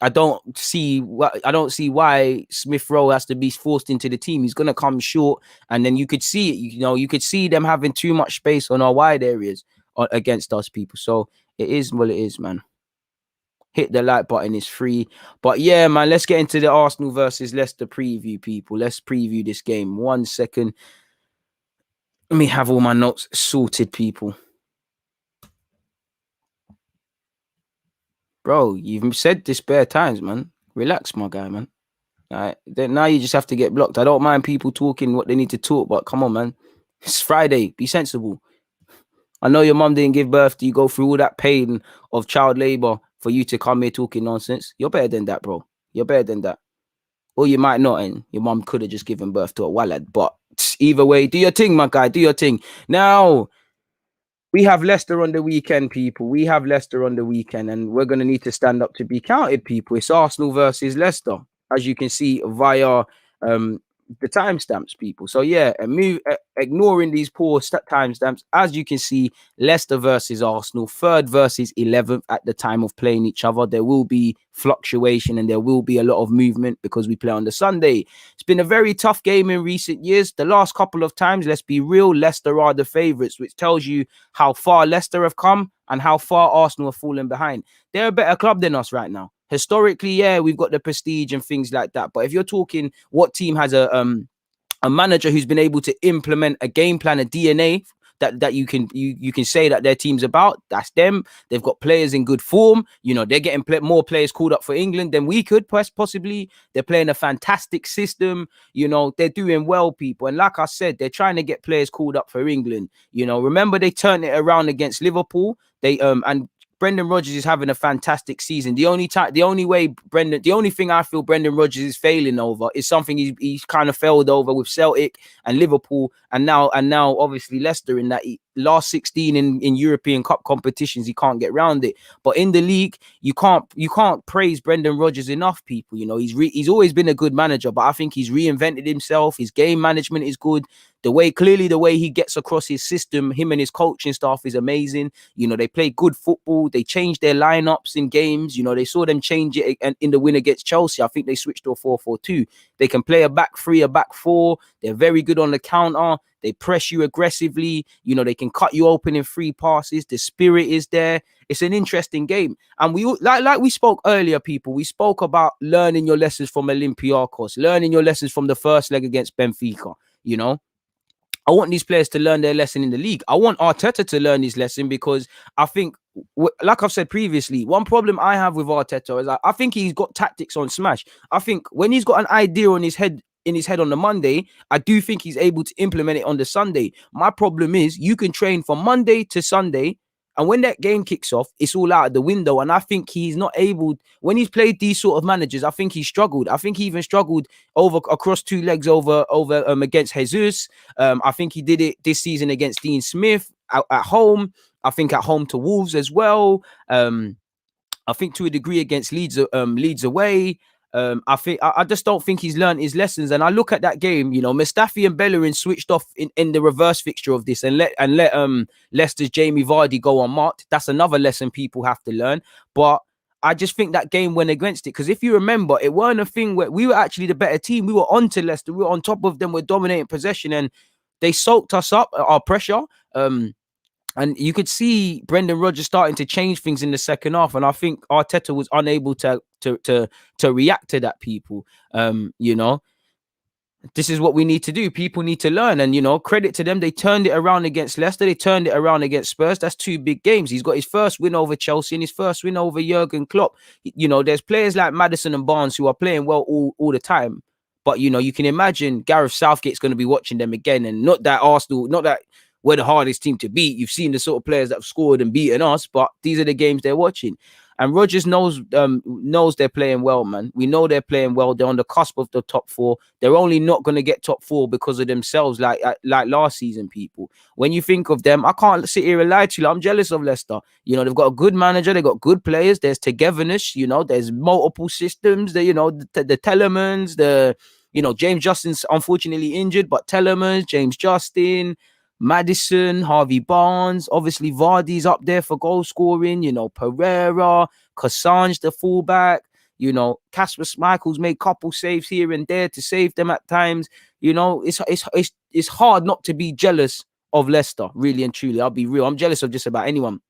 I don't see why Smith Rowe has to be forced into the team. He's gonna come short, and then you could see it. You could see them having too much space on our wide areas against us, people. So it is what it is, man. Hit the like button, it's free. But yeah, man, let's get into the Arsenal versus Leicester preview, people. Let's preview this game. 1 second. Let me have all my notes sorted, people. Bro, you've said this bare times, man. Relax, my guy, man. All right. Then now you just have to get blocked. I don't mind people talking what they need to talk, but come on, man. It's Friday. Be sensible. I know your mum didn't give birth to you, go through all that pain of child labor for you to come here talking nonsense. You're better than that, bro. You're better than that. Or you might not, and your mum could have just given birth to a walad. But either way, do your thing, my guy. Do your thing. Now, we have Leicester on the weekend, people. We have Leicester on the weekend, and we're going to need to stand up to be counted, people. It's Arsenal versus Leicester, as you can see via the timestamps, people. So yeah, ignoring these poor timestamps, as you can see, Leicester versus Arsenal, 3rd versus 11th at the time of playing each other. There will be fluctuation and there will be a lot of movement because we play on the Sunday. It's been a very tough game in recent years. The last couple of times, let's be real, Leicester are the favourites, which tells you how far Leicester have come and how far Arsenal have fallen behind. They're a better club than us right now. Historically, yeah, we've got the prestige and things like that. But if you're talking what team has a manager who's been able to implement a game plan, a DNA that you can say that their team's about, that's them. They've got players in good form. They're getting more players called up for England than we could possibly. They're playing a fantastic system. They're doing well, people. And like I said, they're trying to get players called up for England. Remember they turned it around against Liverpool. And Brendan Rodgers is having a fantastic season. The only thing I feel Brendan Rodgers is failing over is something he's kind of failed over with Celtic and Liverpool, and now obviously Leicester, in that last 16 in European Cup competitions, he can't get round it. But in the league, you can't praise Brendan Rodgers enough, people. He's always been a good manager, but I think he's reinvented himself. His game management is good. The way he gets across his system, him and his coaching staff, is amazing. They play good football. They change their lineups in games. They saw them change it in the win against Chelsea. I think they switched to a 4-4-2. They can play a back 3, a back 4. They're very good on the counter. They press you aggressively. They can cut you open in 3 passes. The spirit is there. It's an interesting game. And we like we spoke earlier, people. We spoke about learning your lessons from Olympiacos, learning your lessons from the first leg against Benfica. I want these players to learn their lesson in the league. I want Arteta to learn his lesson, because I think, like I've said previously, one problem I have with Arteta is I think he's got tactics on smash. I think when he's got an idea in his head on the Monday, I do think he's able to implement it on the Sunday. My problem is you can train from Monday to Sunday, and when that game kicks off, it's all out of the window. And I think he's not able, when he's played these sort of managers, I think he struggled. I think he even struggled across 2 legs over against Jesus. I think he did it this season against Dean Smith at home. I think at home to Wolves as well. I think to a degree against Leeds away. I just don't think he's learned his lessons. And I look at that game, you know, Mustafi and Bellerin switched off in the reverse fixture of this and let Leicester's Jamie Vardy go unmarked. That's another lesson people have to learn. But I just think that game went against it, because if you remember, it weren't a thing where we were actually the better team. We were on to Leicester. We were on top of them. We're dominating possession, and they soaked us up, our pressure. And you could see Brendan Rodgers starting to change things in the second half, and I think Arteta was unable to react to that. People, you know, this is what we need to do. People need to learn, and you know, credit to them. They turned it around against Leicester. They turned it around against Spurs. That's 2 big games. He's got his first win over Chelsea and his first win over Jurgen Klopp. You know, there's players like Maddison and Barnes who are playing well all the time. But you know, you can imagine Gareth Southgate's going to be watching them again, and not that Arsenal, not that we're the hardest team to beat. You've seen the sort of players that have scored and beaten us, but these are the games they're watching. And Rodgers knows they're playing well, man. We know they're playing well. They're on the cusp of the top 4. They're only not going to get top 4 because of themselves, like last season, people. When you think of them, I can't sit here and lie to you. I'm jealous of Leicester. You know, they've got a good manager. They've got good players. There's togetherness. You know, there's multiple systems. You know, the Telemans, you know, James Justin's unfortunately injured, but Telemans, James Justin, Maddison, Harvey Barnes, obviously Vardy's up there for goal scoring, you know, Pereira, Kassange, the fullback, you know, Kasper Schmeichel's made couple saves here and there to save them at times. You know, it's hard not to be jealous of Leicester, really and truly. I'll be real. I'm jealous of just about anyone.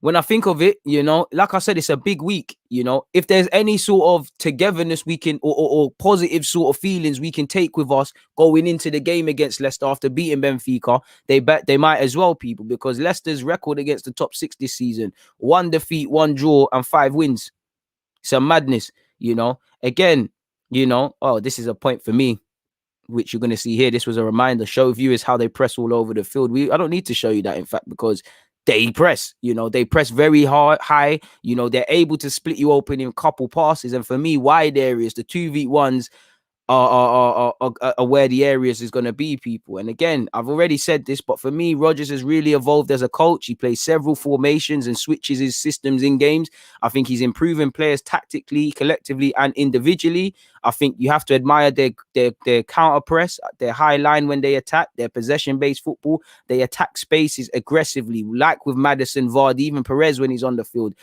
When I think of it, you know, like I said, it's a big week. You know, if there's any sort of togetherness we can, or positive sort of feelings we can take with us going into the game against Leicester after beating Benfica, they might as well, people, because Leicester's record against the top 6 this season: 1 defeat, 1 draw, and 5 wins. It's a madness, you know. Again, you know, oh, this is a point for me, which you're going to see here. This was a reminder. Show viewers how they press all over the field. I don't need to show you that, in fact, because they press, you know, they press very high, you know, they're able to split you open in a couple passes. And for me, wide areas, the 2v1s are where the areas is going to be, people. And again, I've already said this, but for me, Rodgers has really evolved as a coach. He plays several formations and switches his systems in games. I think he's improving players tactically, collectively, and individually. I think you have to admire their counter press, their high line when they attack, their possession-based football. They attack spaces aggressively, like with Maddison, Vardy, even Perez when he's on the field.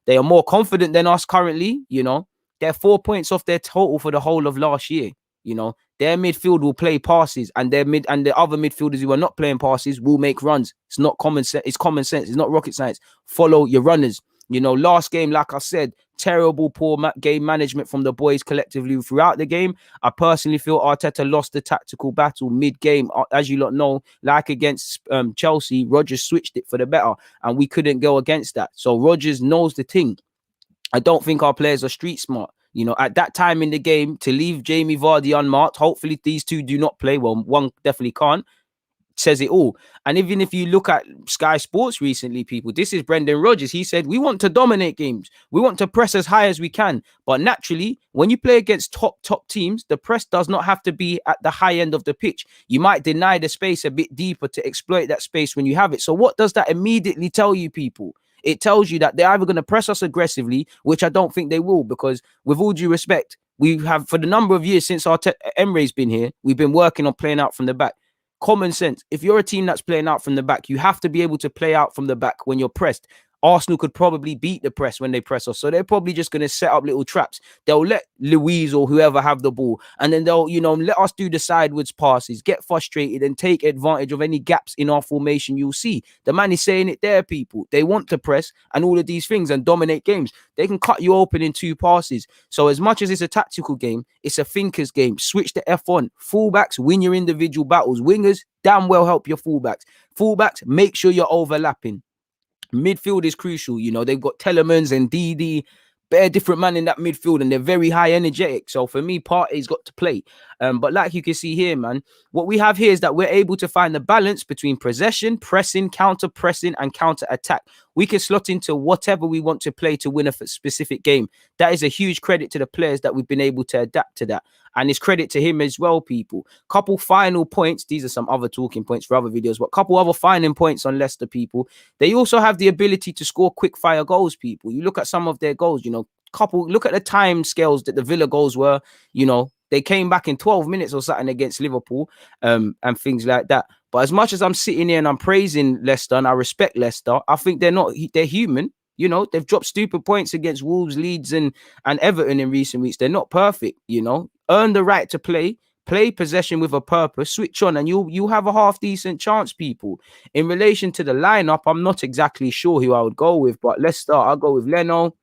They are more confident than us currently, you know. They're 4 points off their total for the whole of last year. You know, their midfield will play passes, and the other midfielders who are not playing passes will make runs. It's not common sense. It's common sense. It's not rocket science. Follow your runners. You know, last game, like I said, terrible, poor game management from the boys collectively throughout the game. I personally feel Arteta lost the tactical battle mid-game. As you lot know, like against Chelsea, Rodgers switched it for the better, and we couldn't go against that. So Rodgers knows the thing. I don't think our players are street smart. You know, at that time in the game, to leave Jamie Vardy unmarked, hopefully these two do not play. Well, one definitely can't. Says it all. And even if you look at Sky Sports recently, people, this is Brendan Rodgers. He said, we want to dominate games. We want to press as high as we can. But naturally, when you play against top teams, the press does not have to be at the high end of the pitch. You might deny the space a bit deeper to exploit that space when you have it. So what does that immediately tell you, people? It tells you that they're either going to press us aggressively, which I don't think they will, because with all due respect, we have, for the number of years since Emre's been here, we've been working on playing out from the back. Common sense. If you're a team that's playing out from the back, you have to be able to play out from the back when you're pressed. Arsenal could probably beat the press when they press us. So they're probably just going to set up little traps. They'll let Luiz or whoever have the ball. And then they'll, you know, let us do the sideways passes, get frustrated and take advantage of any gaps in our formation you'll see. The man is saying it there, people. They want to press and all of these things and dominate games. They can cut you open in 2 passes. So as much as it's a tactical game, it's a thinker's game. Switch the F on. Fullbacks, win your individual battles. Wingers, damn well help your fullbacks. Fullbacks, make sure you're overlapping. Midfield is crucial. You know, they've got Telemans and DD, bare different man in that midfield, and they're very high energetic. So for me, Partey's got to play. But like you can see here, man, what we have here is that we're able to find the balance between possession, pressing, counter-pressing, and counter-attack. We can slot into whatever we want to play to win a specific game. That is a huge credit to the players that we've been able to adapt to that. And it's credit to him as well, people. Couple final points. These are some other talking points for other videos, but couple other final points on Leicester, people. They also have the ability to score quick fire goals, people. You look at some of their goals, you know, look at the time scales that the Villa goals were, you know, they came back in 12 minutes or something against Liverpool, and things like that. But as much as I'm sitting here and I'm praising Leicester and I respect Leicester, I think they're human. You know, they've dropped stupid points against Wolves, Leeds, and Everton in recent weeks. They're not perfect, you know. Earn the right to play possession with a purpose, switch on, and you'll have a half decent chance, people. In relation to the lineup, I'm not exactly sure who I would go with, but let's start. I'll go with Leno.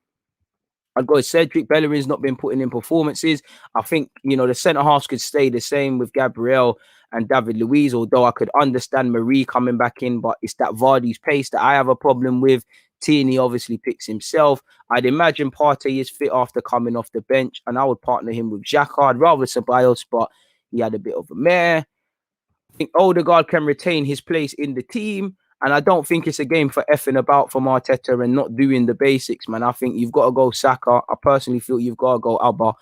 I'd go with Cedric. Bellerin's not been putting in performances. I think, you know, the centre halves could stay the same with Gabriel and David Luiz, although I could understand Marie coming back in, but it's that Vardy's pace that I have a problem with. Tierney obviously picks himself. I'd imagine Partey is fit after coming off the bench, and I would partner him with Xhaka. I'd rather Ceballos, but he had a bit of a mare. I think Odegaard can retain his place in the team. And I don't think it's a game for effing about from Arteta and not doing the basics, man. I think you've got to go Saka. I personally feel you've got to go Alba.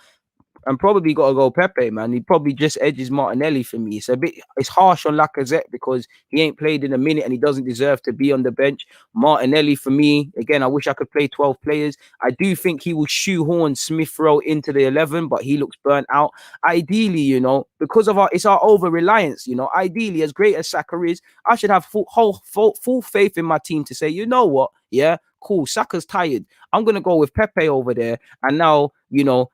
And probably got to go Pepe, man. He probably just edges Martinelli for me. It's harsh on Lacazette because he ain't played in a minute and he doesn't deserve to be on the bench. Martinelli for me, again, I wish I could play 12 players. I do think he will shoehorn Smith Rowe into the 11, but he looks burnt out. Ideally, you know, because of it's our over reliance, you know, ideally, as great as Saka is, I should have full faith in my team to say, you know what? Yeah, cool. Saka's tired. I'm going to go with Pepe over there. And now, you know,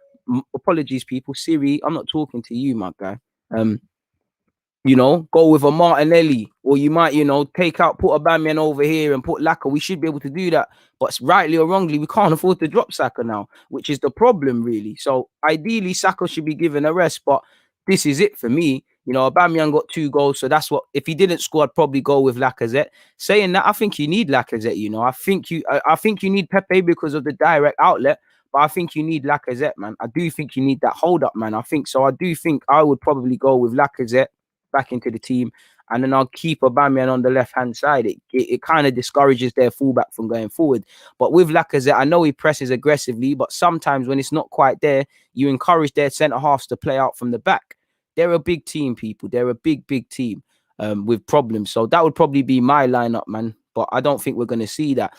apologies, people. Siri, I'm not talking to you, my guy. You know, go with a Martinelli, or you might, you know, put a Bamian over here and put Laka. We should be able to do that, but rightly or wrongly, we can't afford to drop Saka now, which is the problem, really. So ideally, Saka should be given a rest, but this is it for me. You know, Aubameyang got 2 goals, so that's what. If he didn't score, I'd probably go with Lacazette. Saying that, I think you need Lacazette. You know, I think you need Pepe because of the direct outlet. But I think you need Lacazette, man. I do think you need that hold up, man. I think so. I do think I would probably go with Lacazette back into the team, and then I'll keep Aubameyang on the left-hand side. It kind of discourages their fullback from going forward. But with Lacazette, I know he presses aggressively, but sometimes when it's not quite there, you encourage their centre-halves to play out from the back. They're a big team, people. They're a big, big team with problems. So that would probably be my lineup, man. But I don't think we're going to see that.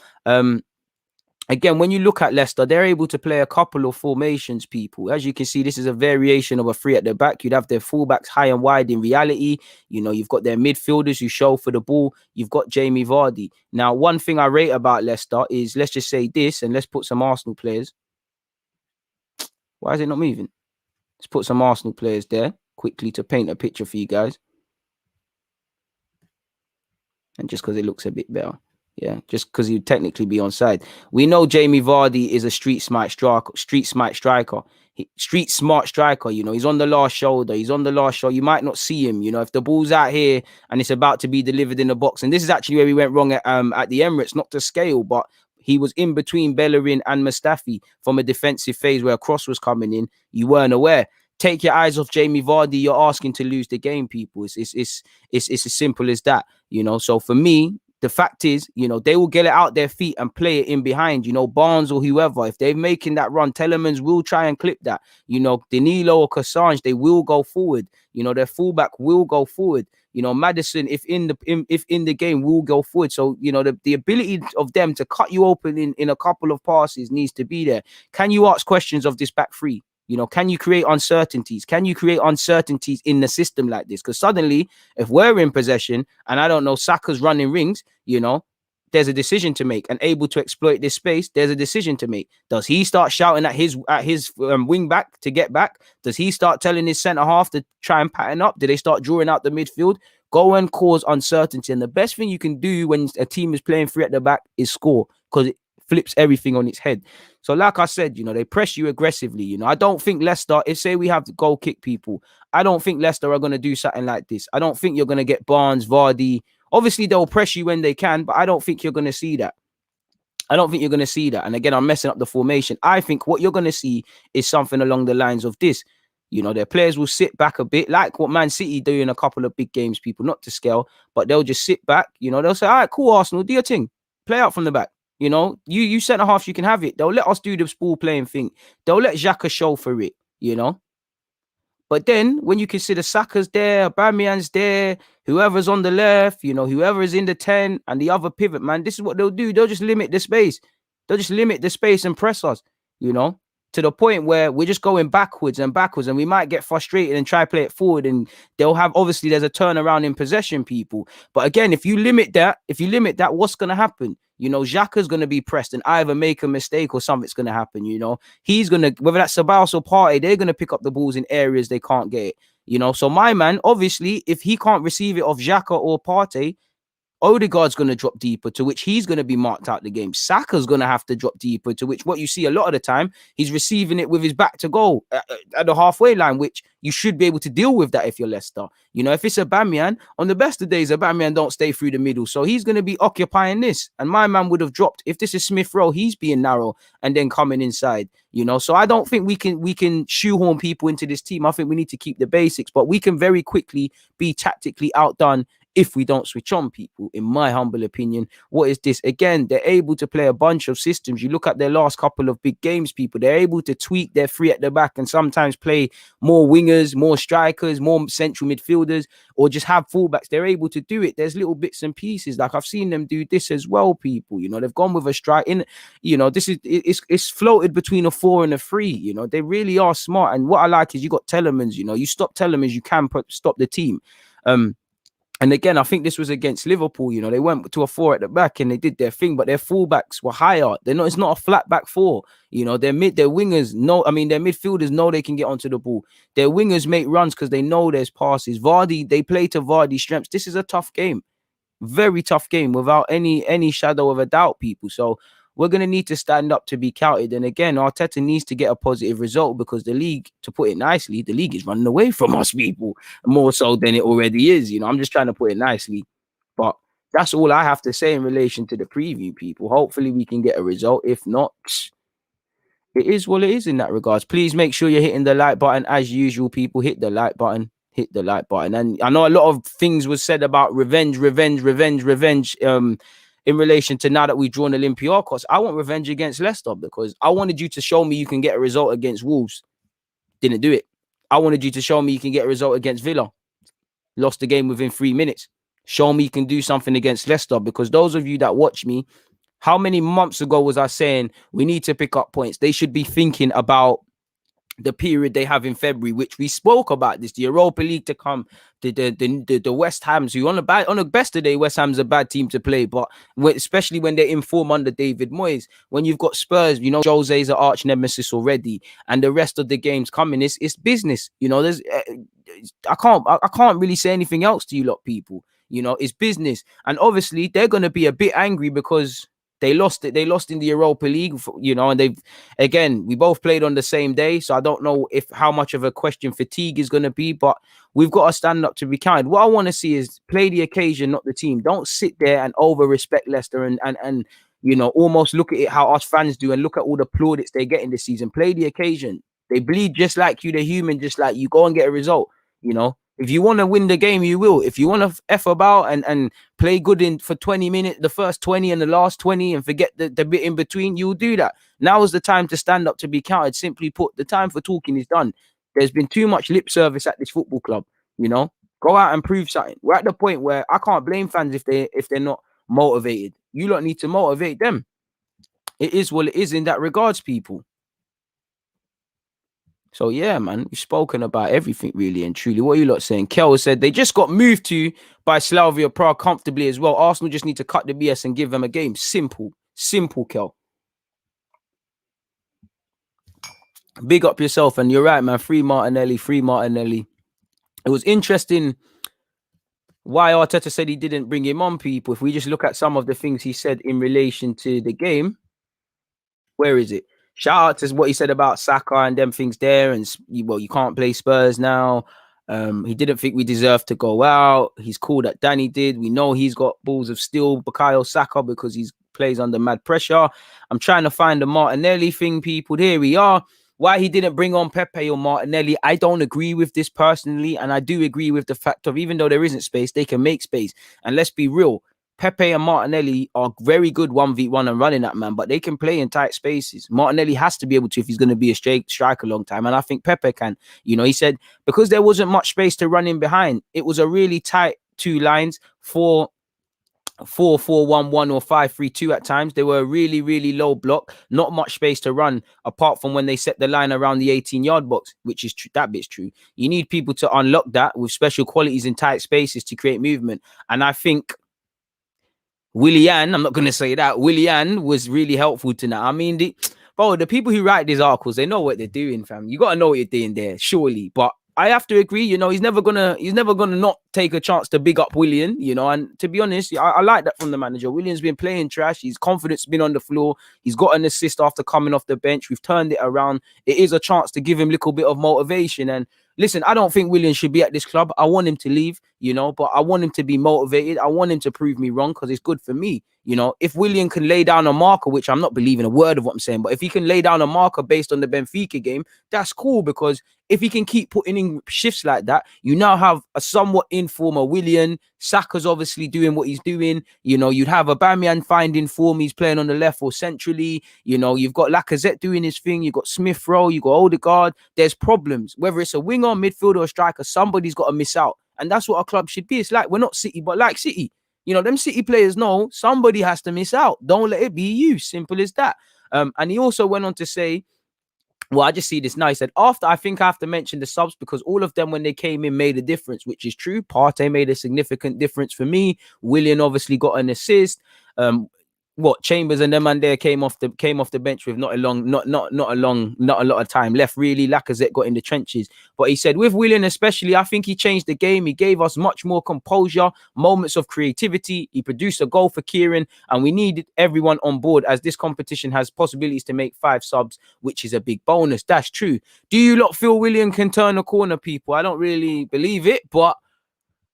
Again, when you look at Leicester, they're able to play a couple of formations, people. As you can see, this is a variation of a 3 at the back. You'd have their fullbacks high and wide in reality. You know, you've got their midfielders who show for the ball. You've got Jamie Vardy. Now, one thing I rate about Leicester is, let's just say this, and let's put some Arsenal players. Why is it not moving? Let's put some Arsenal players there quickly to paint a picture for you guys. And just because it looks a bit better. Yeah, just because he'd technically be onside. We know Jamie Vardy is a street smart striker. Street smart striker. You know, he's on the last shoulder. You might not see him. You know, if the ball's out here and it's about to be delivered in the box, and this is actually where we went wrong at the Emirates, not to scale, but he was in between Bellerin and Mustafi from a defensive phase where a cross was coming in. You weren't aware. Take your eyes off Jamie Vardy. You're asking to lose the game, people. It's as simple as that. You know, so for me, the fact is, you know, they will get it out their feet and play it in behind, you know, Barnes or whoever. If they're making that run, Telemans will try and clip that. You know, Danilo or Cassange, they will go forward. You know, their fullback will go forward. You know, Maddison, if in the game, will go forward. So, you know, the ability of them to cut you open in a couple of passes needs to be there. Can you ask questions of this back 3? You know, can you create uncertainties? Can you create uncertainties in the system like this? Because suddenly, if we're in possession and I don't know, Saka's running rings, you know, there's a decision to make, and able to exploit this space, there's a decision to make. Does he start shouting at his wing back to get back? Does he start telling his centre half to try and pattern up? Do they start drawing out the midfield? Go and cause uncertainty. And the best thing you can do when a team is playing 3 at the back is score, because it flips everything on its head. So like I said, you know, they press you aggressively. You know, I don't think Leicester, if say we have the goal kick, people, I don't think Leicester are going to do something like this. I don't think you're going to get Barnes, Vardy. Obviously, they'll press you when they can, but I don't think you're going to see that. And again, I'm messing up the formation. I think what you're going to see is something along the lines of this. You know, their players will sit back a bit, like what Man City do in a couple of big games, people, not to scale, but they'll just sit back. You know, they'll say, all right, cool, Arsenal, do your thing. Play out from the back. You know, you centre half, you can have it. They'll let us do the ball playing thing. They'll let Xhaka show for it, you know. But then when you consider Saka's there, Aubameyang's there, whoever's on the left, you know, whoever is in the 10 and the other pivot, man, this is what they'll do. They'll just limit the space. And press us, you know. to the point where we're just going backwards and backwards, and we might get frustrated and try play it forward, and they'll have, obviously there's a turnaround in possession, people. But again, if you limit that, what's going to happen? You know, Xhaka's going to be pressed and either make a mistake or something's going to happen. You know, he's going to, whether that's Ceballos or Partey, they're going to pick up the balls in areas they can't get it. You know, so my man, obviously, if he can't receive it off Xhaka or Partey, Odegaard's going to drop deeper, to which he's going to be marked out the game. Saka's going to have to drop deeper, to which what you see a lot of the time, he's receiving it with his back to goal at the halfway line, which you should be able to deal with that if you're Leicester. You know, if it's Aubameyang, on the best of days, Aubameyang don't stay through the middle. So he's going to be occupying this. And my man would have dropped. If this is Smith Rowe, he's being narrow and then coming inside. You know, so I don't think we can shoehorn people into this team. I think we need to keep the basics, but we can very quickly be tactically outdone if we don't switch on, people, in my humble opinion. What is this? Again, they're able to play a bunch of systems. You look at their last couple of big games, people, they're able to tweak their three at the back and sometimes play more wingers, more strikers, more central midfielders, or just have fullbacks. They're able to do it. There's little bits and pieces. Like I've seen them do this as well, people. You know, they've gone with a strike in, you know, this is, it's floated between a 4 and a 3. You know, they really are smart. And what I like is you got Telemans, you know, you stop Telemans, you can stop the team. And again, I think this was against Liverpool. You know, they went to a 4 at the back and they did their thing, but their fullbacks were higher. They're not. It's not a flat back 4. You know, their wingers know. I mean, their midfielders know they can get onto the ball. Their wingers make runs because they know there's passes. Vardy, they play to Vardy's strengths. This is a tough game, very tough game, without any shadow of a doubt, people. So we're going to need to stand up to be counted. And again, Arteta needs to get a positive result, because the league, to put it nicely, the league is running away from us, people, more so than it already is. You know, I'm just trying to put it nicely. But that's all I have to say in relation to the preview, people. Hopefully we can get a result. If not, it is what it is in that regards. Please make sure you're hitting the like button. As usual, people, hit the like button. Hit the like button. And I know a lot of things was said about revenge. In relation to now that we've drawn Olympiacos, I want revenge against Leicester, because I wanted you to show me you can get a result against Wolves. Didn't do it. I wanted you to show me you can get a result against Villa. Lost the game within 3 minutes. Show me you can do something against Leicester, because those of you that watch me, how many months ago was I saying we need to pick up points? They should be thinking about the period they have in February, which we spoke about this, the Europa League to come, the West Hams, who on the best of day, West Ham's a bad team to play, but especially when they're in form under David Moyes, when you've got Spurs, you know, Jose's an arch nemesis already, and the rest of the games coming, it's business. You know, there's I can't really say anything else to you lot, people. You know, it's business, and obviously they're going to be a bit angry because they lost it. They lost in the Europa League, you know, and we both played on the same day. So I don't know how much of a question fatigue is going to be, but we've got to stand up to be counted. What I want to see is play the occasion, not the team. Don't sit there and over respect Leicester and you know, almost look at it how us fans do and look at all the plaudits they're getting this season. Play the occasion. They bleed just like you. They're human just like you. Go and get a result, you know. If you want to win the game, you will. If you want to F about and play good for 20 minutes, the first 20 and the last 20, and forget the bit in between, you'll do that. Now is the time to stand up to be counted. Simply put, the time for talking is done. There's been too much lip service at this football club, you know. Go out and prove something. We're at the point where I can't blame fans if they're not motivated. You lot need to motivate them. It is what it is in that regards, people. So, yeah, man, we've spoken about everything really and truly. What are you lot saying? Kel said they just got moved to by Slavia Prague comfortably as well. Arsenal just need to cut the BS and give them a game. Simple, Kel. Big up yourself. And you're right, man. Free Martinelli. It was interesting why Arteta said he didn't bring him on, people. If we just look at some of the things he said in relation to the game, where is it? Shout out to what he said about Saka and them things there. And, well, you can't play Spurs now. He didn't think we deserved to go out. He's cool that Danny did. We know he's got balls of steel, Bukayo Saka, because he plays under mad pressure. I'm trying to find the Martinelli thing, people. Here we are. Why he didn't bring on Pepe or Martinelli, I don't agree with this personally. And I do agree with the fact of, even though there isn't space, they can make space. And let's be real. Pepe and Martinelli are very good 1v1 and running that, man, but they can play in tight spaces. Martinelli has to be able to if he's going to be a straight striker a long time, and I think Pepe can. You know, he said because there wasn't much space to run in behind, it was a really tight 2 lines for 4-4-1-1 or 5-3-2 at times. They were a really, really low block, not much space to run, apart from when they set the line around the 18-yard box, which is true. That bit's true. You need people to unlock that with special qualities in tight spaces to create movement. And I think I'm not going to say that, Willian was really helpful to that. I mean, the people who write these articles, they know what they're doing, fam. You got to know what you're doing there, surely. But I have to agree, he's never gonna not take a chance to big up Willian, and to be honest, I like that from the manager. Willian's been playing trash, his confidence has been on the floor, he's got an assist after coming off the bench, we've turned it around. It is a chance to give him a little bit of motivation. And listen, I don't think Willian should be at this club. I want him to leave, but I want him to be motivated. I want him to prove me wrong because it's good for me. If Willian can lay down a marker, which I'm not believing a word of what I'm saying, but if he can lay down a marker based on the Benfica game, that's cool, because if he can keep putting in shifts like that, you now have a somewhat informal Willian. Saka's obviously doing what he's doing. You'd have Aubameyang finding form. He's playing on the left or centrally. You've got Lacazette doing his thing. You've got Smith Rowe. You've got Odegaard. There's problems. Whether it's a winger, midfielder, or striker, somebody's got to miss out. And that's what our club should be. It's like, we're not City, but like City. Them City players know somebody has to miss out. Don't let it be you. Simple as that. And he also went on to say, well, I just see this now. He said, I think I have to mention the subs because all of them, when they came in, made a difference, which is true. Partey made a significant difference for me. Willian obviously got an assist. Chambers and them man there came off the bench with not a lot of time left, really. Lacazette got in the trenches. But he said with Willian especially, I think he changed the game. He gave us much more composure, moments of creativity. He produced a goal for Kieran, and we needed everyone on board as this competition has possibilities to make 5 subs, which is a big bonus. That's true. Do you lot feel Willian can turn a corner, people? I don't really believe it, but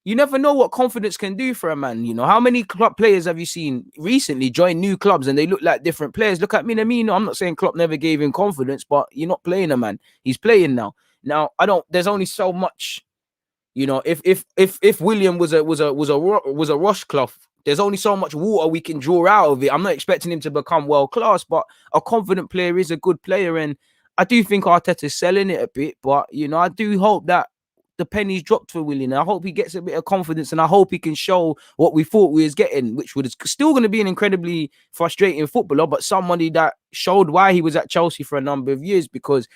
you never know what confidence can do for a man. How many club players have you seen recently join new clubs and they look like different players? Look at Minamino. I'm not saying Klopp never gave him confidence, but you're not playing a man. He's playing now. There's only so much, if William was a washcloth, there's only so much water we can draw out of it. I'm not expecting him to become world class, but a confident player is a good player. And I do think Arteta's selling it a bit, but I do hope that the pennies dropped for Willian. I hope he gets a bit of confidence, and I hope he can show what we thought we was getting, which was still going to be an incredibly frustrating footballer, but somebody that showed why he was at Chelsea for a number of years. Because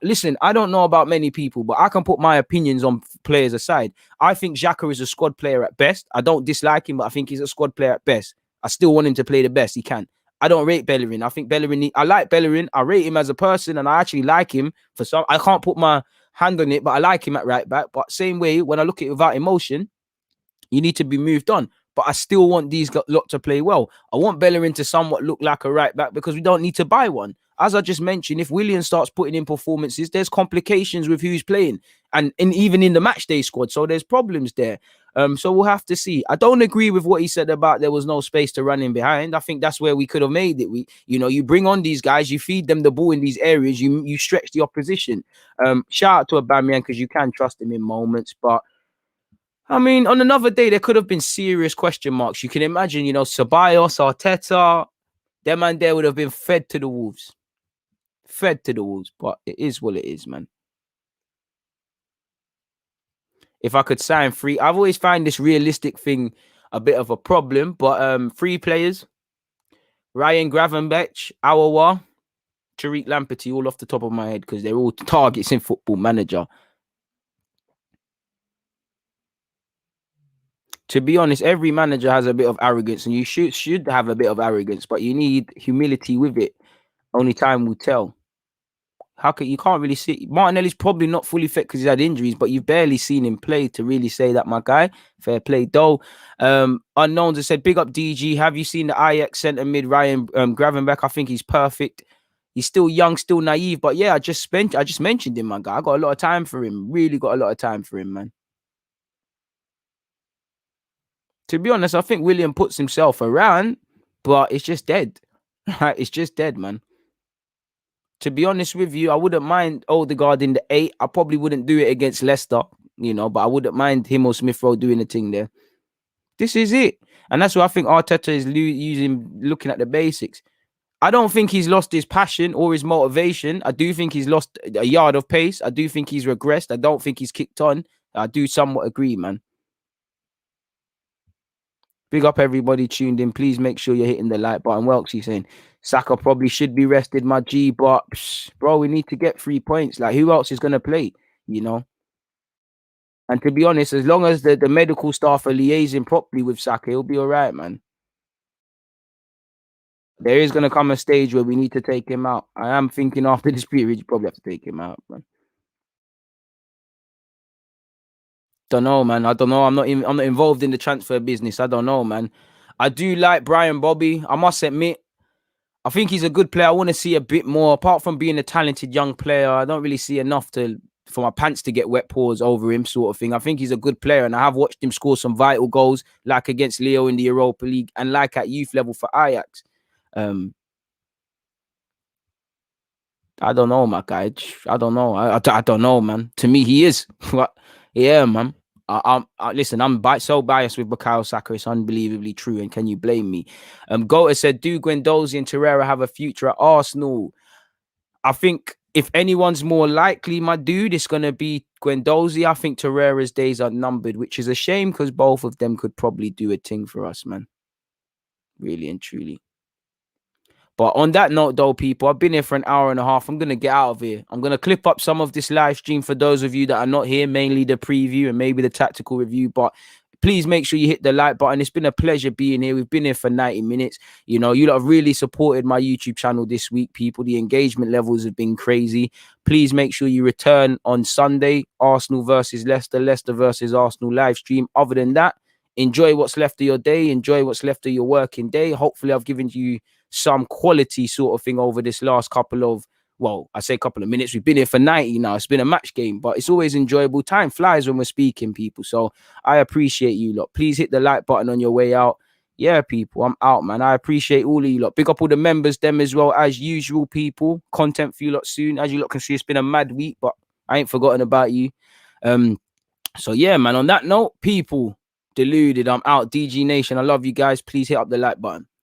listen, I don't know about many people, but I can put my opinions on players aside. I think Xhaka is a squad player at best. I don't dislike him, but I think he's a squad player at best. I still want him to play the best he can. I don't rate Bellerin. I think I like Bellerin. I rate him as a person, and I actually like him for some. I can't put my hand on it, but I like him at right back. But same way, when I look at it without emotion, you need to be moved on. But I still want these lot to play well. I want Bellerin to somewhat look like a right back because we don't need to buy one. As I just mentioned, if Willian starts putting in performances, there's complications with who's playing, and even in the match day squad. So there's problems there. So we'll have to see. I don't agree with what he said about there was no space to run in behind. I think that's where we could have made it. You bring on these guys, you feed them the ball in these areas, you stretch the opposition. Shout out to Aubameyang because you can trust him in moments, but I mean, on another day, there could have been serious question marks. You can imagine, Ceballos, Arteta, them man there would have been fed to the Wolves. But it is what it is, man. If I could sign 3, I've always found this realistic thing a bit of a problem, but 3 players, Ryan Gravenberch, Aouar, Tariq Lamptey, all off the top of my head because they're all targets in Football Manager. To be honest, every manager has a bit of arrogance, and you should have a bit of arrogance, but you need humility with it. Only time will tell. You can't really see Martinelli's probably not fully fit because he's had injuries, but you've barely seen him play to really say that, my guy. Fair play, though. Unknowns have said, big up DG. Have you seen the Ajax centre mid Ryan Gravenberch? I think he's perfect. He's still young, still naive, but yeah, I just mentioned him, my guy. I got a lot of time for him. Really got a lot of time for him, man. To be honest, I think William puts himself around, but it's just dead. It's just dead, man. To be honest with you, I wouldn't mind Odegaard in the 8. I probably wouldn't do it against Leicester, but I wouldn't mind him or Smith Rowe doing the thing there. This is it. And that's what I think Arteta is looking at the basics. I don't think he's lost his passion or his motivation. I do think he's lost a yard of pace. I do think he's regressed. I don't think he's kicked on. I do somewhat agree, man. Big up everybody tuned in. Please make sure you're hitting the like button. Welksy saying Saka probably should be rested, my G, but bro, we need to get 3 points. Like, who else is gonna play? You know. And to be honest, as long as the medical staff are liaising properly with Saka, he'll be all right, man. There is gonna come a stage where we need to take him out. I am thinking after this period, you probably have to take him out, man. Don't know, man. I don't know. I'm not involved in the transfer business. I don't know, man. I do like Brian Bobby. I must admit, I think he's a good player. I want to see a bit more. Apart from being a talented young player, I don't really see enough for my pants to get wet paws over him, sort of thing. I think he's a good player, and I have watched him score some vital goals, like against Leo in the Europa League, and like at youth level for Ajax. Um, I don't know, my guy. I don't know. I don't know, man. To me, he is. Yeah, man. Listen, so biased with Bukayo Saka. It's unbelievably true. And can you blame me? Gota said, do Guendouzi and Torreira have a future at Arsenal? I think if anyone's more likely, my dude, it's going to be Guendouzi. I think Torreira's days are numbered, which is a shame because both of them could probably do a thing for us, man. Really and truly. But on that note, though, people, I've been here for an hour and a half. I'm going to get out of here. I'm going to clip up some of this live stream for those of you that are not here, mainly the preview and maybe the tactical review. But please make sure you hit the like button. It's been a pleasure being here. We've been here for 90 minutes. You know, you lot have really supported my YouTube channel this week, people. The engagement levels have been crazy. Please make sure you return on Sunday, Arsenal versus Leicester, Leicester versus Arsenal live stream. Other than that, enjoy what's left of your day. Enjoy what's left of your working day. Hopefully, I've given you some quality sort of thing over this last couple of, well, I say couple of minutes. We've been here for 90 now. It's been a match game, but it's always enjoyable. Time flies when we're speaking, people. So I appreciate you lot. Please hit the like button on your way out. Yeah, people, I'm out, man. I appreciate all of you lot. Big up all the members, them as well, as usual, people. Content for you lot soon. As you lot can see, it's been a mad week, but I ain't forgotten about you. So yeah, man, on that note, people, Deluded, I'm out. DG Nation, I love you guys. Please hit up the like button.